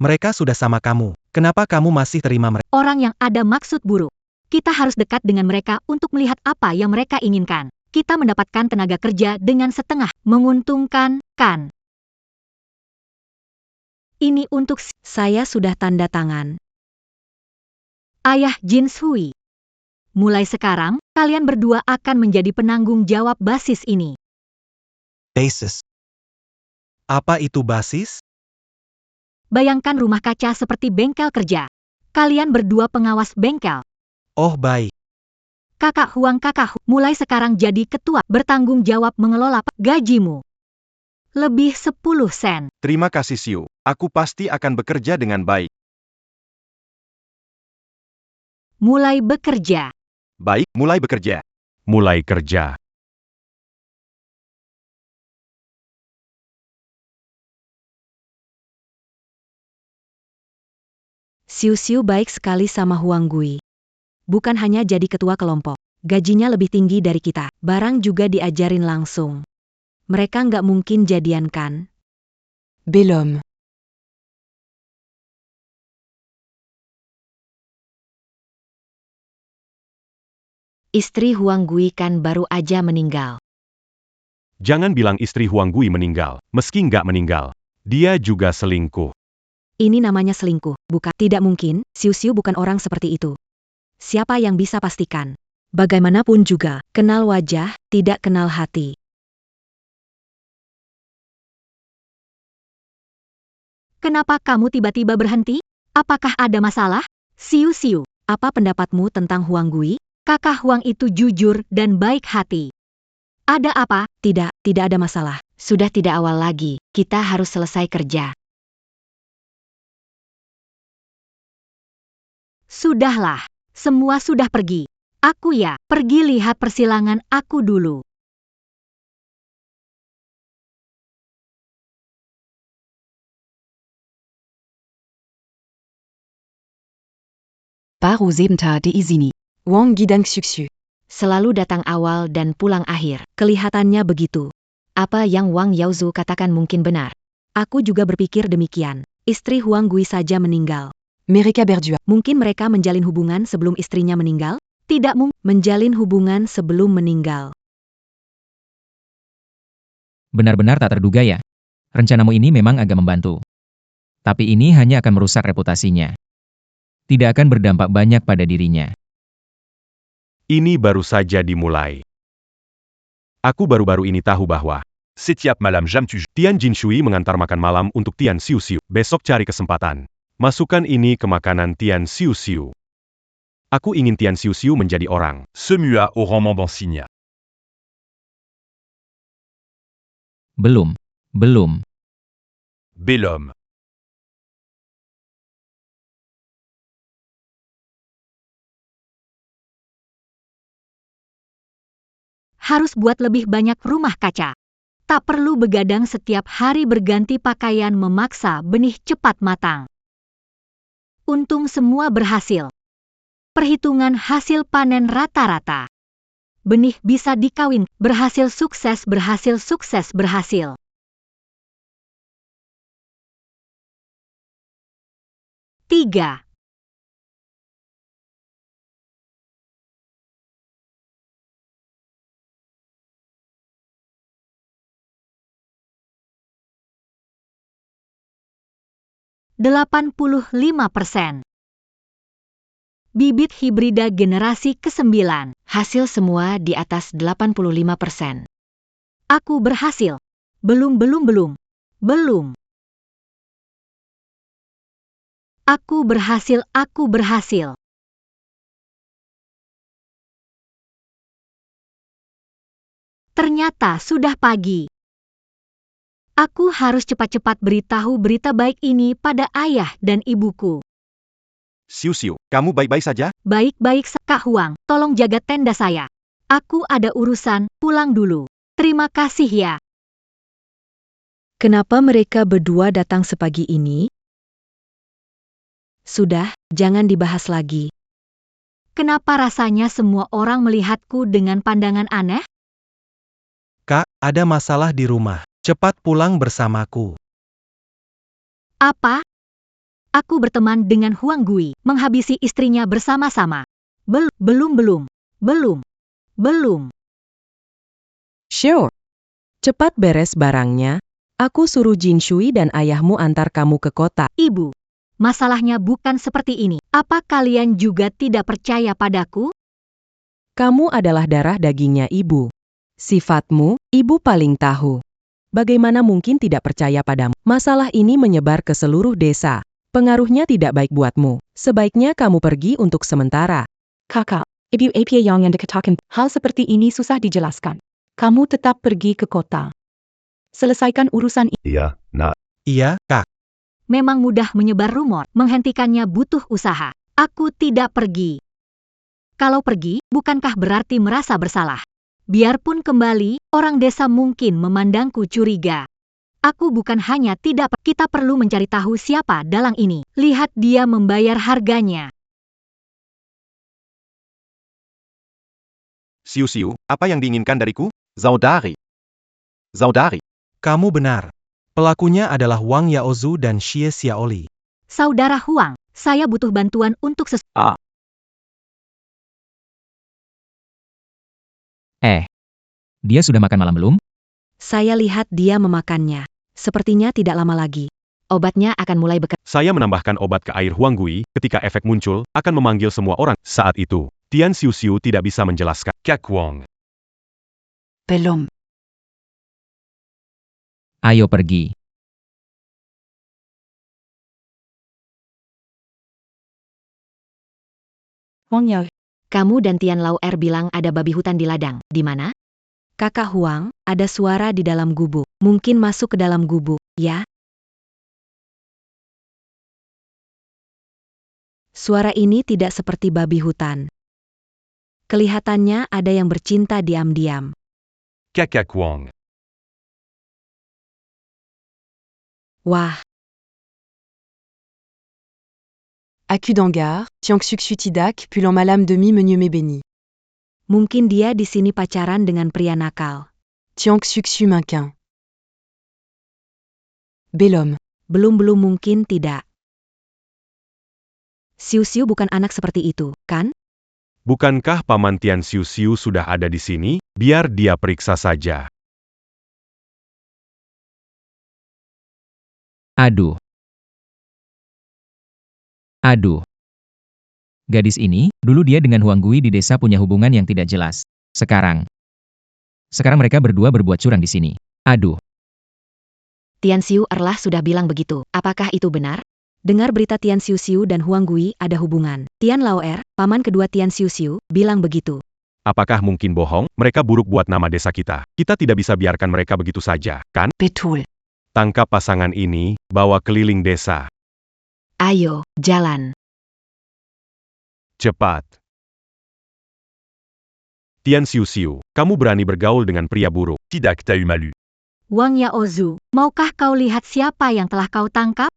Mereka sudah sama kamu. Kenapa kamu masih terima mereka? Orang yang ada maksud buruk. Kita harus dekat dengan mereka untuk melihat apa yang mereka inginkan. Kita mendapatkan tenaga kerja dengan setengah. Menguntungkan, kan? Ini untuk saya sudah tanda tangan. Ayah Jin Shui. Mulai sekarang, kalian berdua akan menjadi penanggung jawab basis ini. Basis. Apa itu basis? Bayangkan rumah kaca seperti bengkel kerja. Kalian berdua pengawas bengkel. Oh baik. Kakak Huang mulai sekarang jadi ketua, bertanggung jawab mengelola gajimu. Lebih 10 sen. Terima kasih Xiu. Aku pasti akan bekerja dengan baik. Mulai bekerja. Baik, mulai bekerja. Mulai kerja. Xiu baik sekali sama Huang Gui. Bukan hanya jadi ketua kelompok. Gajinya lebih tinggi dari kita. Barang juga diajarin langsung. Mereka nggak mungkin jadian kan? Bellhomme. Istri Huang Gui kan baru aja meninggal. Jangan bilang istri Huang Gui meninggal, meski nggak meninggal. Dia juga selingkuh. Ini namanya selingkuh, bukan? Tidak mungkin, Xiu bukan orang seperti itu. Siapa yang bisa pastikan? Bagaimanapun juga, kenal wajah, tidak kenal hati. Kenapa kamu tiba-tiba berhenti? Apakah ada masalah? Xiu, apa pendapatmu tentang Huang Gui? Kakak Huang itu jujur dan baik hati. Ada apa? Tidak ada masalah. Sudah tidak awal lagi, kita harus selesai kerja. Sudahlah, semua sudah pergi. Aku ya, pergi lihat persilangan aku dulu. Baru sebenta di izini. Wang Gidang Xiu. Selalu datang awal dan pulang akhir. Kelihatannya begitu. Apa yang Wang Yaozu katakan mungkin benar. Aku juga berpikir demikian. Istri Huang Gui saja meninggal. Mereka berdua. Mungkin mereka menjalin hubungan sebelum istrinya meninggal? Tidak mungkin menjalin hubungan sebelum meninggal. Benar-benar tak terduga ya. Rencanamu ini memang agak membantu. Tapi ini hanya akan merusak reputasinya. Tidak akan berdampak banyak pada dirinya. Ini baru saja dimulai. Aku baru-baru ini tahu bahwa Setiap malam jam 7. Tian Jinshui mengantar makan malam untuk Tian Xiu. Besok cari kesempatan. Masukkan ini ke makanan Tian Xiu. Aku ingin Tian Xiu menjadi orang. Se mua au rang Mambansigna. Belum. Bellhomme. Harus buat lebih banyak rumah kaca. Tak perlu begadang setiap hari berganti pakaian memaksa benih cepat matang. Untung semua berhasil. Perhitungan hasil panen rata-rata. Benih bisa dikawin, berhasil sukses. 3. %85. Bibit hibrida generasi ke-9. Hasil semua di atas 85%. Aku berhasil. Belum. Aku berhasil. ternyata sudah pagi. Aku harus cepat-cepat beritahu berita baik ini pada ayah dan ibuku. Xiu Xiu, kamu baik-baik saja? Baik-baik, Kak Huang, tolong jaga tenda saya. Aku ada urusan, pulang dulu. Terima kasih ya. Kenapa mereka berdua datang sepagi ini? Sudah, jangan dibahas lagi. Kenapa rasanya semua orang melihatku dengan pandangan aneh? Kak, ada masalah di rumah. Cepat pulang bersamaku. Apa? Aku berteman dengan Huang Gui, menghabisi istrinya bersama-sama. Belum. Sure. Cepat beres barangnya. Aku suruh Jin Shui dan ayahmu antar kamu ke kota. Ibu, masalahnya bukan seperti ini. Apa kalian juga tidak percaya padaku? Kamu adalah darah dagingnya ibu. Sifatmu, ibu paling tahu. Bagaimana mungkin tidak percaya padamu? Masalah ini menyebar ke seluruh desa. Pengaruhnya tidak baik buatmu. Sebaiknya kamu pergi untuk sementara. Kakak, ibu apa yang Anda katakan? Hal seperti ini susah dijelaskan. Kamu tetap pergi ke kota. Selesaikan urusan ini. Iya, Nak. Iya, Kak. Memang mudah menyebar rumor, menghentikannya butuh usaha. Aku tidak pergi. Kalau pergi, bukankah berarti merasa bersalah? Biarpun kembali, orang desa mungkin memandangku curiga. Aku bukan hanya tidak, kita perlu mencari tahu siapa dalang ini. Lihat dia membayar harganya. Xiu Xiu, apa yang diinginkan dariku? Saudari. Kamu benar. Pelakunya adalah Wang Yaozu dan Xie Xiaoli. Saudara Huang, saya butuh bantuan untuk Dia sudah makan malam belum? Saya lihat dia memakannya. Sepertinya tidak lama lagi. Obatnya akan mulai bekerja. Saya menambahkan obat ke air Huang Gui, ketika efek muncul, akan memanggil semua orang. Saat itu, Tian Xiu Xiu tidak bisa menjelaskan. Kak Huang. Belum. Ayo pergi. Wang Yao, Kamu dan Tian Lao Er bilang ada babi hutan di ladang. Di mana? Kakak Huang, ada suara di dalam gubuk. Mungkin masuk ke dalam gubuk, ya? Suara ini tidak seperti babi hutan. Kelihatannya ada yang bercinta diam-diam. Kak Huang. Wah, Accu d'Angar, Tiangxuxiu Tidak, Pulant Malam Demi Menu Me Béni. mungkin dia di sini pacaran dengan pria nakal. Tiangxuxiu Minquin. Belum. Belum mungkin tidak. Xiu bukan anak seperti itu, kan? Bukankah Paman Tian Xiu Xiu sudah ada di sini? Biar dia periksa saja. Aduh. Gadis ini, dulu dia dengan Huang Gui di desa punya hubungan yang tidak jelas. Sekarang mereka berdua berbuat curang di sini. Aduh. Tian Xiu Erlah sudah bilang begitu. Apakah itu benar? Dengar berita Tian Xiu dan Huang Gui ada hubungan. Tian Lao Er, paman kedua Tian Xiu, bilang begitu. Apakah mungkin bohong? Mereka buruk buat nama desa kita. Kita tidak bisa biarkan mereka begitu saja, kan? Betul. Tangkap pasangan ini, bawa keliling desa. Ayo, jalan. Cepat. Tian Xiu Xiu, kamu berani bergaul dengan pria buruk. Tidak tahu malu. Wang Yaozu, maukah kau lihat siapa yang telah kau tangkap?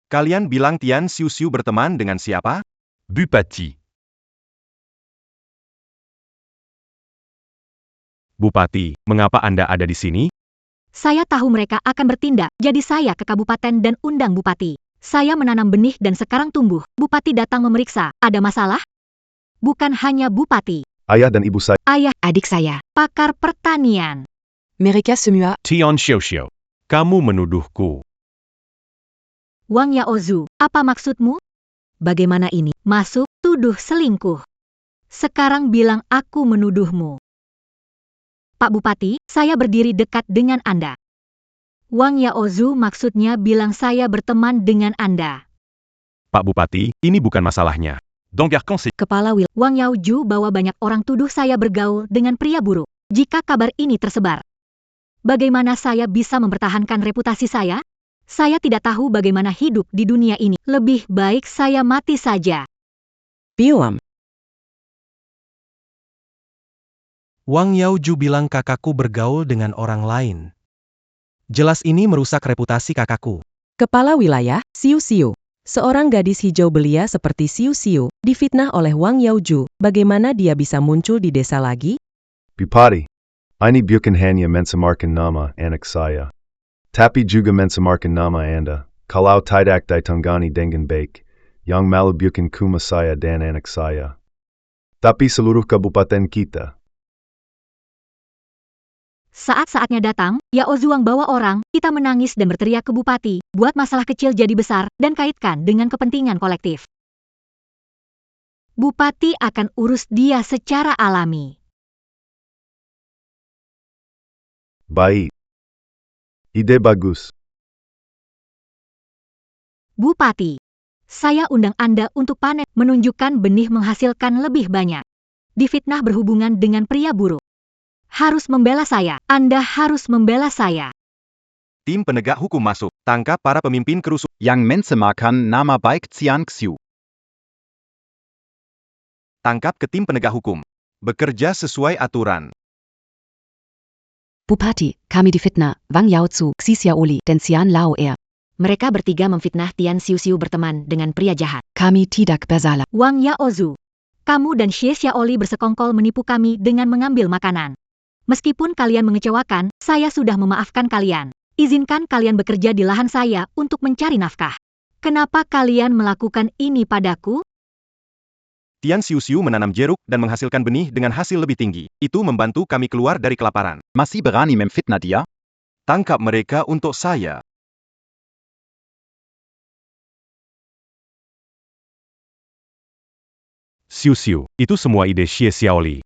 Kalian bilang Tian Xiu Xiu berteman dengan siapa? Bupati. Bupati, mengapa Anda ada di sini? Saya tahu mereka akan bertindak, jadi saya ke kabupaten dan undang Bupati. Saya menanam benih dan sekarang tumbuh. Bupati datang memeriksa. Ada masalah? Bukan hanya Bupati. Ayah dan ibu saya. Ayah, Adik saya, pakar pertanian. Mereka semua. Tian Xiu Xiu, kamu menuduhku. Wang Yaozu, apa maksudmu? bagaimana ini? Masuk, tuduh selingkuh. Sekarang bilang aku menuduhmu. Pak Bupati, saya berdiri dekat dengan Anda. Wang Yaozu maksudnya bilang saya berteman dengan Anda. Pak Bupati, ini bukan masalahnya. Dans Garcan c'est... Kepala Wang Yaoju bawa banyak orang tuduh saya bergaul dengan pria buruk. Jika kabar ini tersebar, bagaimana saya bisa mempertahankan reputasi saya? Saya tidak tahu bagaimana hidup di dunia ini. Lebih baik saya mati saja. Bilam. Wang Yaoju bilang kakakku bergaul dengan orang lain. Jelas ini merusak reputasi kakakku. Kepala wilayah, Xiu Xiu. Seorang gadis hijau belia seperti Xiu Xiu difitnah oleh Wang Yaoju. Bagaimana dia bisa muncul di desa lagi? Bupati, ini bukan hanya mencemarkan nama anak saya, tapi juga mencemarkan nama Anda. Kalau tidak ditangani dengan baik, yang malu bukan cuma saya dan anak saya, tapi seluruh kabupaten kita. Saat-saatnya datang, Yao Zuang bawa orang, kita menangis dan berteriak ke bupati, buat masalah kecil jadi besar, dan kaitkan dengan kepentingan kolektif. Bupati akan urus dia secara alami. Baik. Ide bagus. Bupati, saya undang Anda untuk panen, menunjukkan benih menghasilkan lebih banyak. Difitnah berhubungan dengan pria buruk. Harus membela saya. Anda harus membela saya. Tim penegak hukum masuk. Tangkap para pemimpin kerusuhan. Yang mencemarkan nama baik Xiang Xiu. Tangkap ke tim penegak hukum. Bekerja sesuai aturan. Bupati, kami difitnah, Wang Yaozu, Xi Xiaoli, dan Xian Lao Er. Mereka bertiga memfitnah Tian Xiu Xiu berteman dengan pria jahat. Kami tidak bersalah. Wang Yaozu, kamu dan Xie Xiaoli bersekongkol menipu kami dengan mengambil makanan. Meskipun kalian mengecewakan, saya sudah memaafkan kalian. Izinkan kalian bekerja di lahan saya untuk mencari nafkah. Kenapa kalian melakukan ini padaku? Tian Xiu Xiu menanam jeruk dan menghasilkan benih dengan hasil lebih tinggi. Itu membantu kami keluar dari kelaparan. Masih berani memfitnah dia? Tangkap mereka untuk saya. Xiu Xiu, itu semua ide Xie Xiaoli.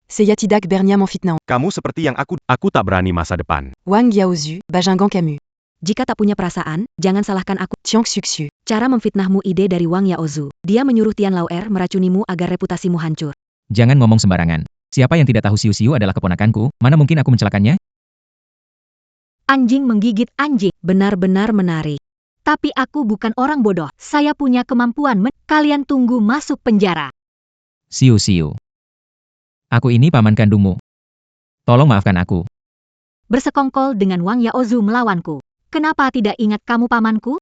Seyatidak Bernia Monfitnah. Kamu seperti yang Aku tak berani masa depan. Wang Yaozu, Bajingan Camus. Jika tak punya perasaan, jangan salahkan aku. Tian Xiu Xiu. Cara memfitnahmu ide dari Wang Yaozu. Dia menyuruh Tian Lao Er meracunimu agar reputasimu hancur. Jangan ngomong sembarangan. Siapa yang tidak tahu Xiu Xiu adalah keponakanku? Mana mungkin aku mencelakannya? Anjing menggigit anjing. Benar-benar menarik. Tapi aku bukan orang bodoh. Saya punya kemampuan. Kalian tunggu masuk penjara. Xiu Xiu. Aku ini paman kandungmu. Tolong maafkan aku. Bersekongkol dengan Wang Yaozu melawanku. Kenapa tidak ingat kamu pamanku?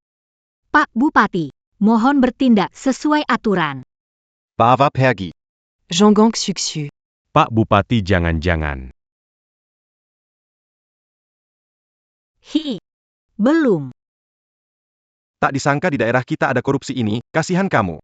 Pak Bupati, mohon bertindak sesuai aturan. Bawa pergi. Zhonggang Xiu Xiu. Pak Bupati jangan-jangan. Belum. Tak disangka di daerah kita ada korupsi ini, kasihan kamu.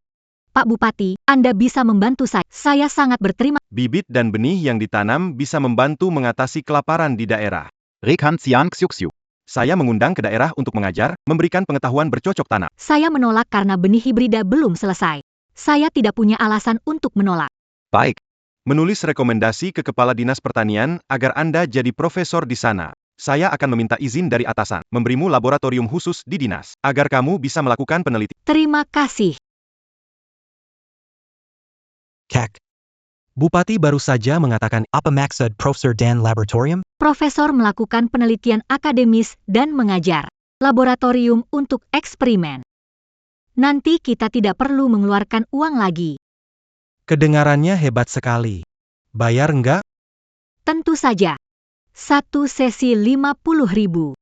Pak Bupati, Anda bisa membantu saya. Saya sangat berterima. Bibit dan benih yang ditanam bisa membantu mengatasi kelaparan di daerah. Rekan Xiang Xiu Xiu. Saya mengundang ke daerah untuk mengajar, memberikan pengetahuan bercocok tanam. Saya menolak karena benih hibrida belum selesai. Saya tidak punya alasan untuk menolak. Baik. Menulis rekomendasi ke Kepala Dinas Pertanian agar Anda jadi profesor di sana. Saya akan meminta izin dari atasan, memberimu laboratorium khusus di dinas, agar kamu bisa melakukan penelitian. Terima kasih. Kek. Bupati baru saja mengatakan Apa maksud Profesor Dan Laboratorium? Profesor melakukan penelitian akademis dan mengajar. Laboratorium untuk eksperimen. Nanti kita tidak perlu mengeluarkan uang lagi. kedengarannya hebat sekali. Bayar enggak? Tentu saja. 1 sesi 50.000.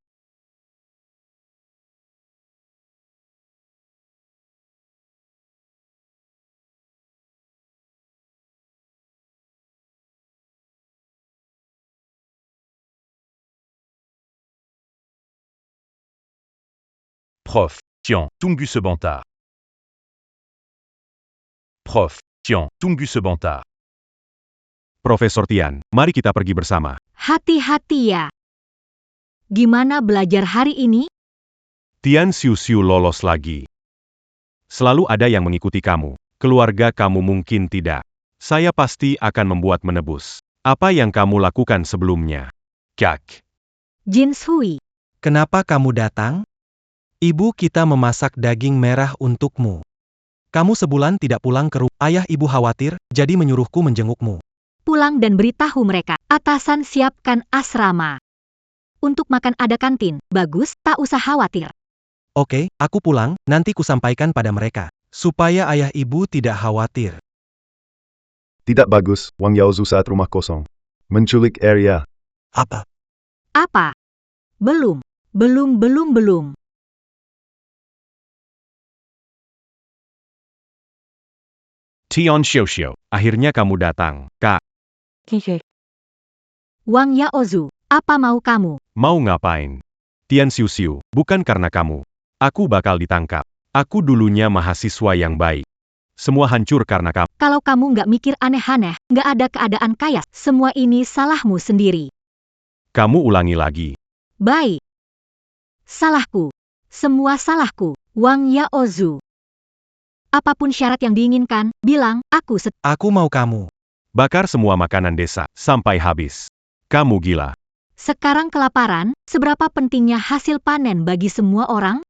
Prof. Tian, tunggu sebentar. Prof. Tian, tunggu sebentar. Profesor Tian, mari kita pergi bersama. Hati-hati ya. Gimana belajar hari ini? Tian Xiu Xiu lolos lagi. Selalu ada yang mengikuti kamu. Keluarga kamu mungkin tidak. Saya pasti akan membuat menebus. Apa yang kamu lakukan sebelumnya? Kak. Jin Shui. Kenapa kamu datang? Ibu kita memasak daging merah untukmu. Kamu sebulan tidak pulang ke rumah. Ayah ibu khawatir, jadi menyuruhku menjengukmu. Pulang dan beritahu mereka, atasan siapkan asrama. Untuk makan ada kantin, bagus, tak usah khawatir. Oke, aku pulang, nanti kusampaikan pada mereka. Supaya ayah ibu tidak khawatir. Tidak bagus, Wang Yaozu saat rumah kosong. Menculik Arya. Apa? Apa? Belum. Tian Xiuxiu, akhirnya kamu datang, Kak. Wang Yaozu, apa mau kamu? Mau ngapain? Tian Xiuxiu, bukan karena kamu. Aku bakal ditangkap. Aku dulunya mahasiswa yang baik. Semua hancur karena kamu. Kalau kamu nggak mikir aneh-aneh, nggak ada keadaan kaya, semua ini salahmu sendiri. Kamu ulangi lagi. Baik. Salahku. Semua salahku, Wang Yaozu. Apapun syarat yang diinginkan, bilang, Aku mau kamu. Bakar semua makanan desa, sampai habis. Kamu gila. Sekarang kelaparan, seberapa pentingnya hasil panen bagi semua orang?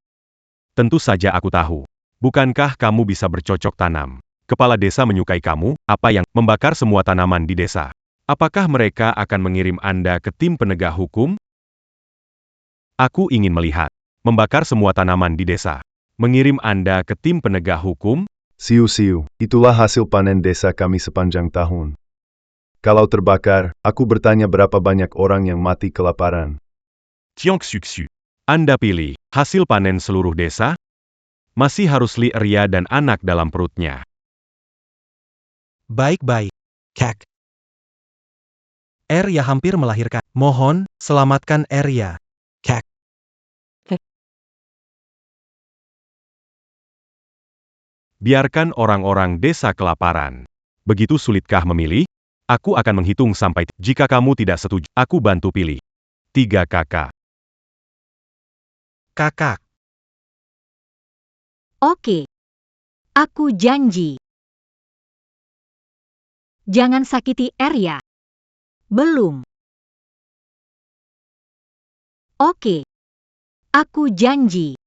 Tentu saja aku tahu. Bukankah kamu bisa bercocok tanam? Kepala desa menyukai kamu, apa yang membakar semua tanaman di desa? Apakah mereka akan mengirim Anda ke tim penegak hukum? Aku ingin melihat. Membakar semua tanaman di desa. Mengirim Anda ke tim penegak hukum? Siu, itulah hasil panen desa kami sepanjang tahun. Kalau terbakar, aku bertanya berapa banyak orang yang mati kelaparan. Tian Xiuxiu. Anda pilih, hasil panen seluruh desa? Masih harus Li Arya dan anak dalam perutnya. Baik-baik. Kak. Arya hampir melahirkan. Mohon, selamatkan Arya. Kak. Biarkan orang-orang desa kelaparan. Begitu sulitkah memilih? Aku akan menghitung sampai. Jika kamu tidak setuju, aku bantu pilih. 3 kakak. Kakak. Oke. Aku janji. Jangan sakiti Arya. Belum. Oke. Aku janji.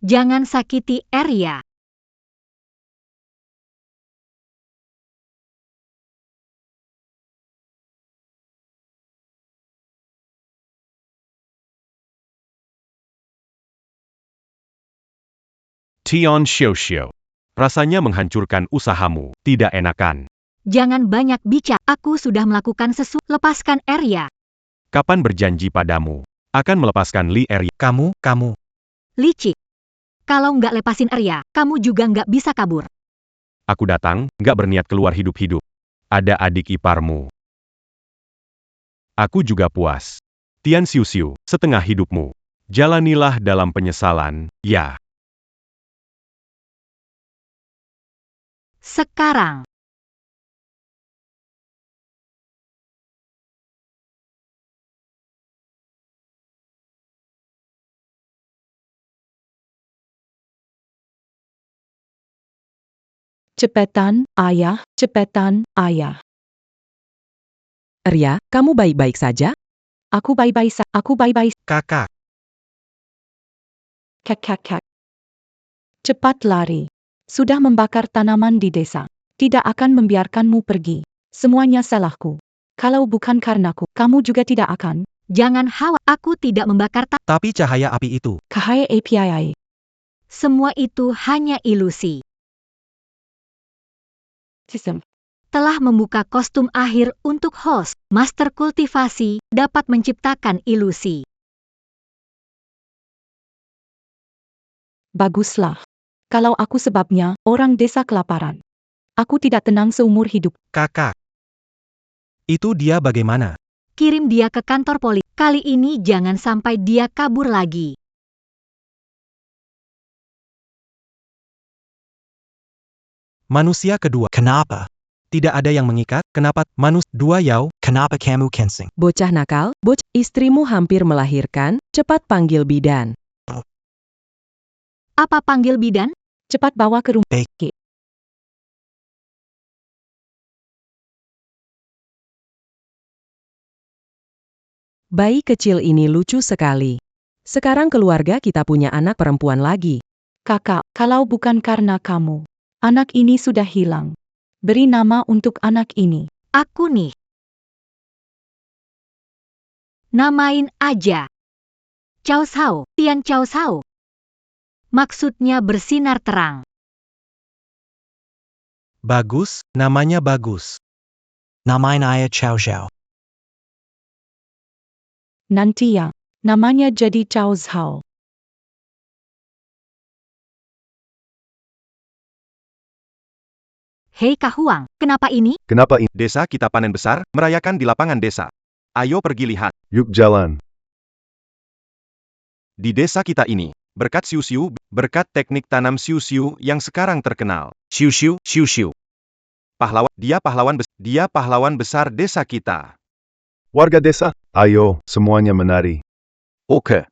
Jangan sakiti Arya. Tian Xiuxiu. Rasanya menghancurkan usahamu, tidak enakan. Jangan banyak bicara. Aku sudah melakukan sesuatu. Lepaskan Arya. Kapan berjanji padamu? Akan melepaskan Li Arya. Kamu. Licik. Kalau nggak lepasin Arya, kamu juga nggak bisa kabur. Aku datang, nggak berniat keluar hidup-hidup. Ada adik iparmu. Aku juga puas. Tian Xiuxiu, setengah hidupmu. Jalanilah dalam penyesalan, ya. Sekarang. Cepetan, ayah, cepetan, ayah. Arya, kamu baik-baik saja? Aku baik-baik. Kakak. Kak. Cepat lari. Sudah membakar tanaman di desa. Tidak akan membiarkanmu pergi. Semuanya salahku. Kalau bukan karenaku, kamu juga tidak akan. Jangan khawatir, aku tidak membakar Tapi cahaya api itu. Cahaya API. Semua itu hanya ilusi. Sistem. Telah membuka kostum akhir untuk host. Master kultivasi dapat menciptakan ilusi. Baguslah. Kalau aku sebabnya, orang desa kelaparan. Aku tidak tenang seumur hidup. Kakak. Itu dia bagaimana? Kirim dia ke kantor polisi. Kali ini jangan sampai dia kabur lagi. Manusia kedua. Kenapa? Tidak ada yang mengikat. Kenapa? Dua Yao. Kenapa kamu kensing? Bocah nakal, istrimu hampir melahirkan, cepat panggil bidan. Apa panggil bidan? Cepat bawa ke rumah. Baik. Bayi kecil ini lucu sekali. Sekarang keluarga kita punya anak perempuan lagi. Kakak, Kalau bukan karena kamu, anak ini sudah hilang. Beri nama untuk anak ini. Aku nih. Namain aja. Cao Shao, Tian Cao Shao. Maksudnya bersinar terang. Bagus, namanya bagus. Namain ayah Chao Xiao. Nanti ya, namanya jadi Cao Zhao. Hei Kak Huang, kenapa ini? Kenapa ini? Desa kita panen besar, merayakan di lapangan desa. Ayo pergi lihat. Yuk jalan. Di desa kita ini, berkat Xiu-Xiu, berkat teknik tanam Xiu-Xiu yang sekarang terkenal. Xiu-Xiu, Xiu-Xiu. Dia pahlawan besar desa kita. Warga desa, ayo, semuanya menari. Oke.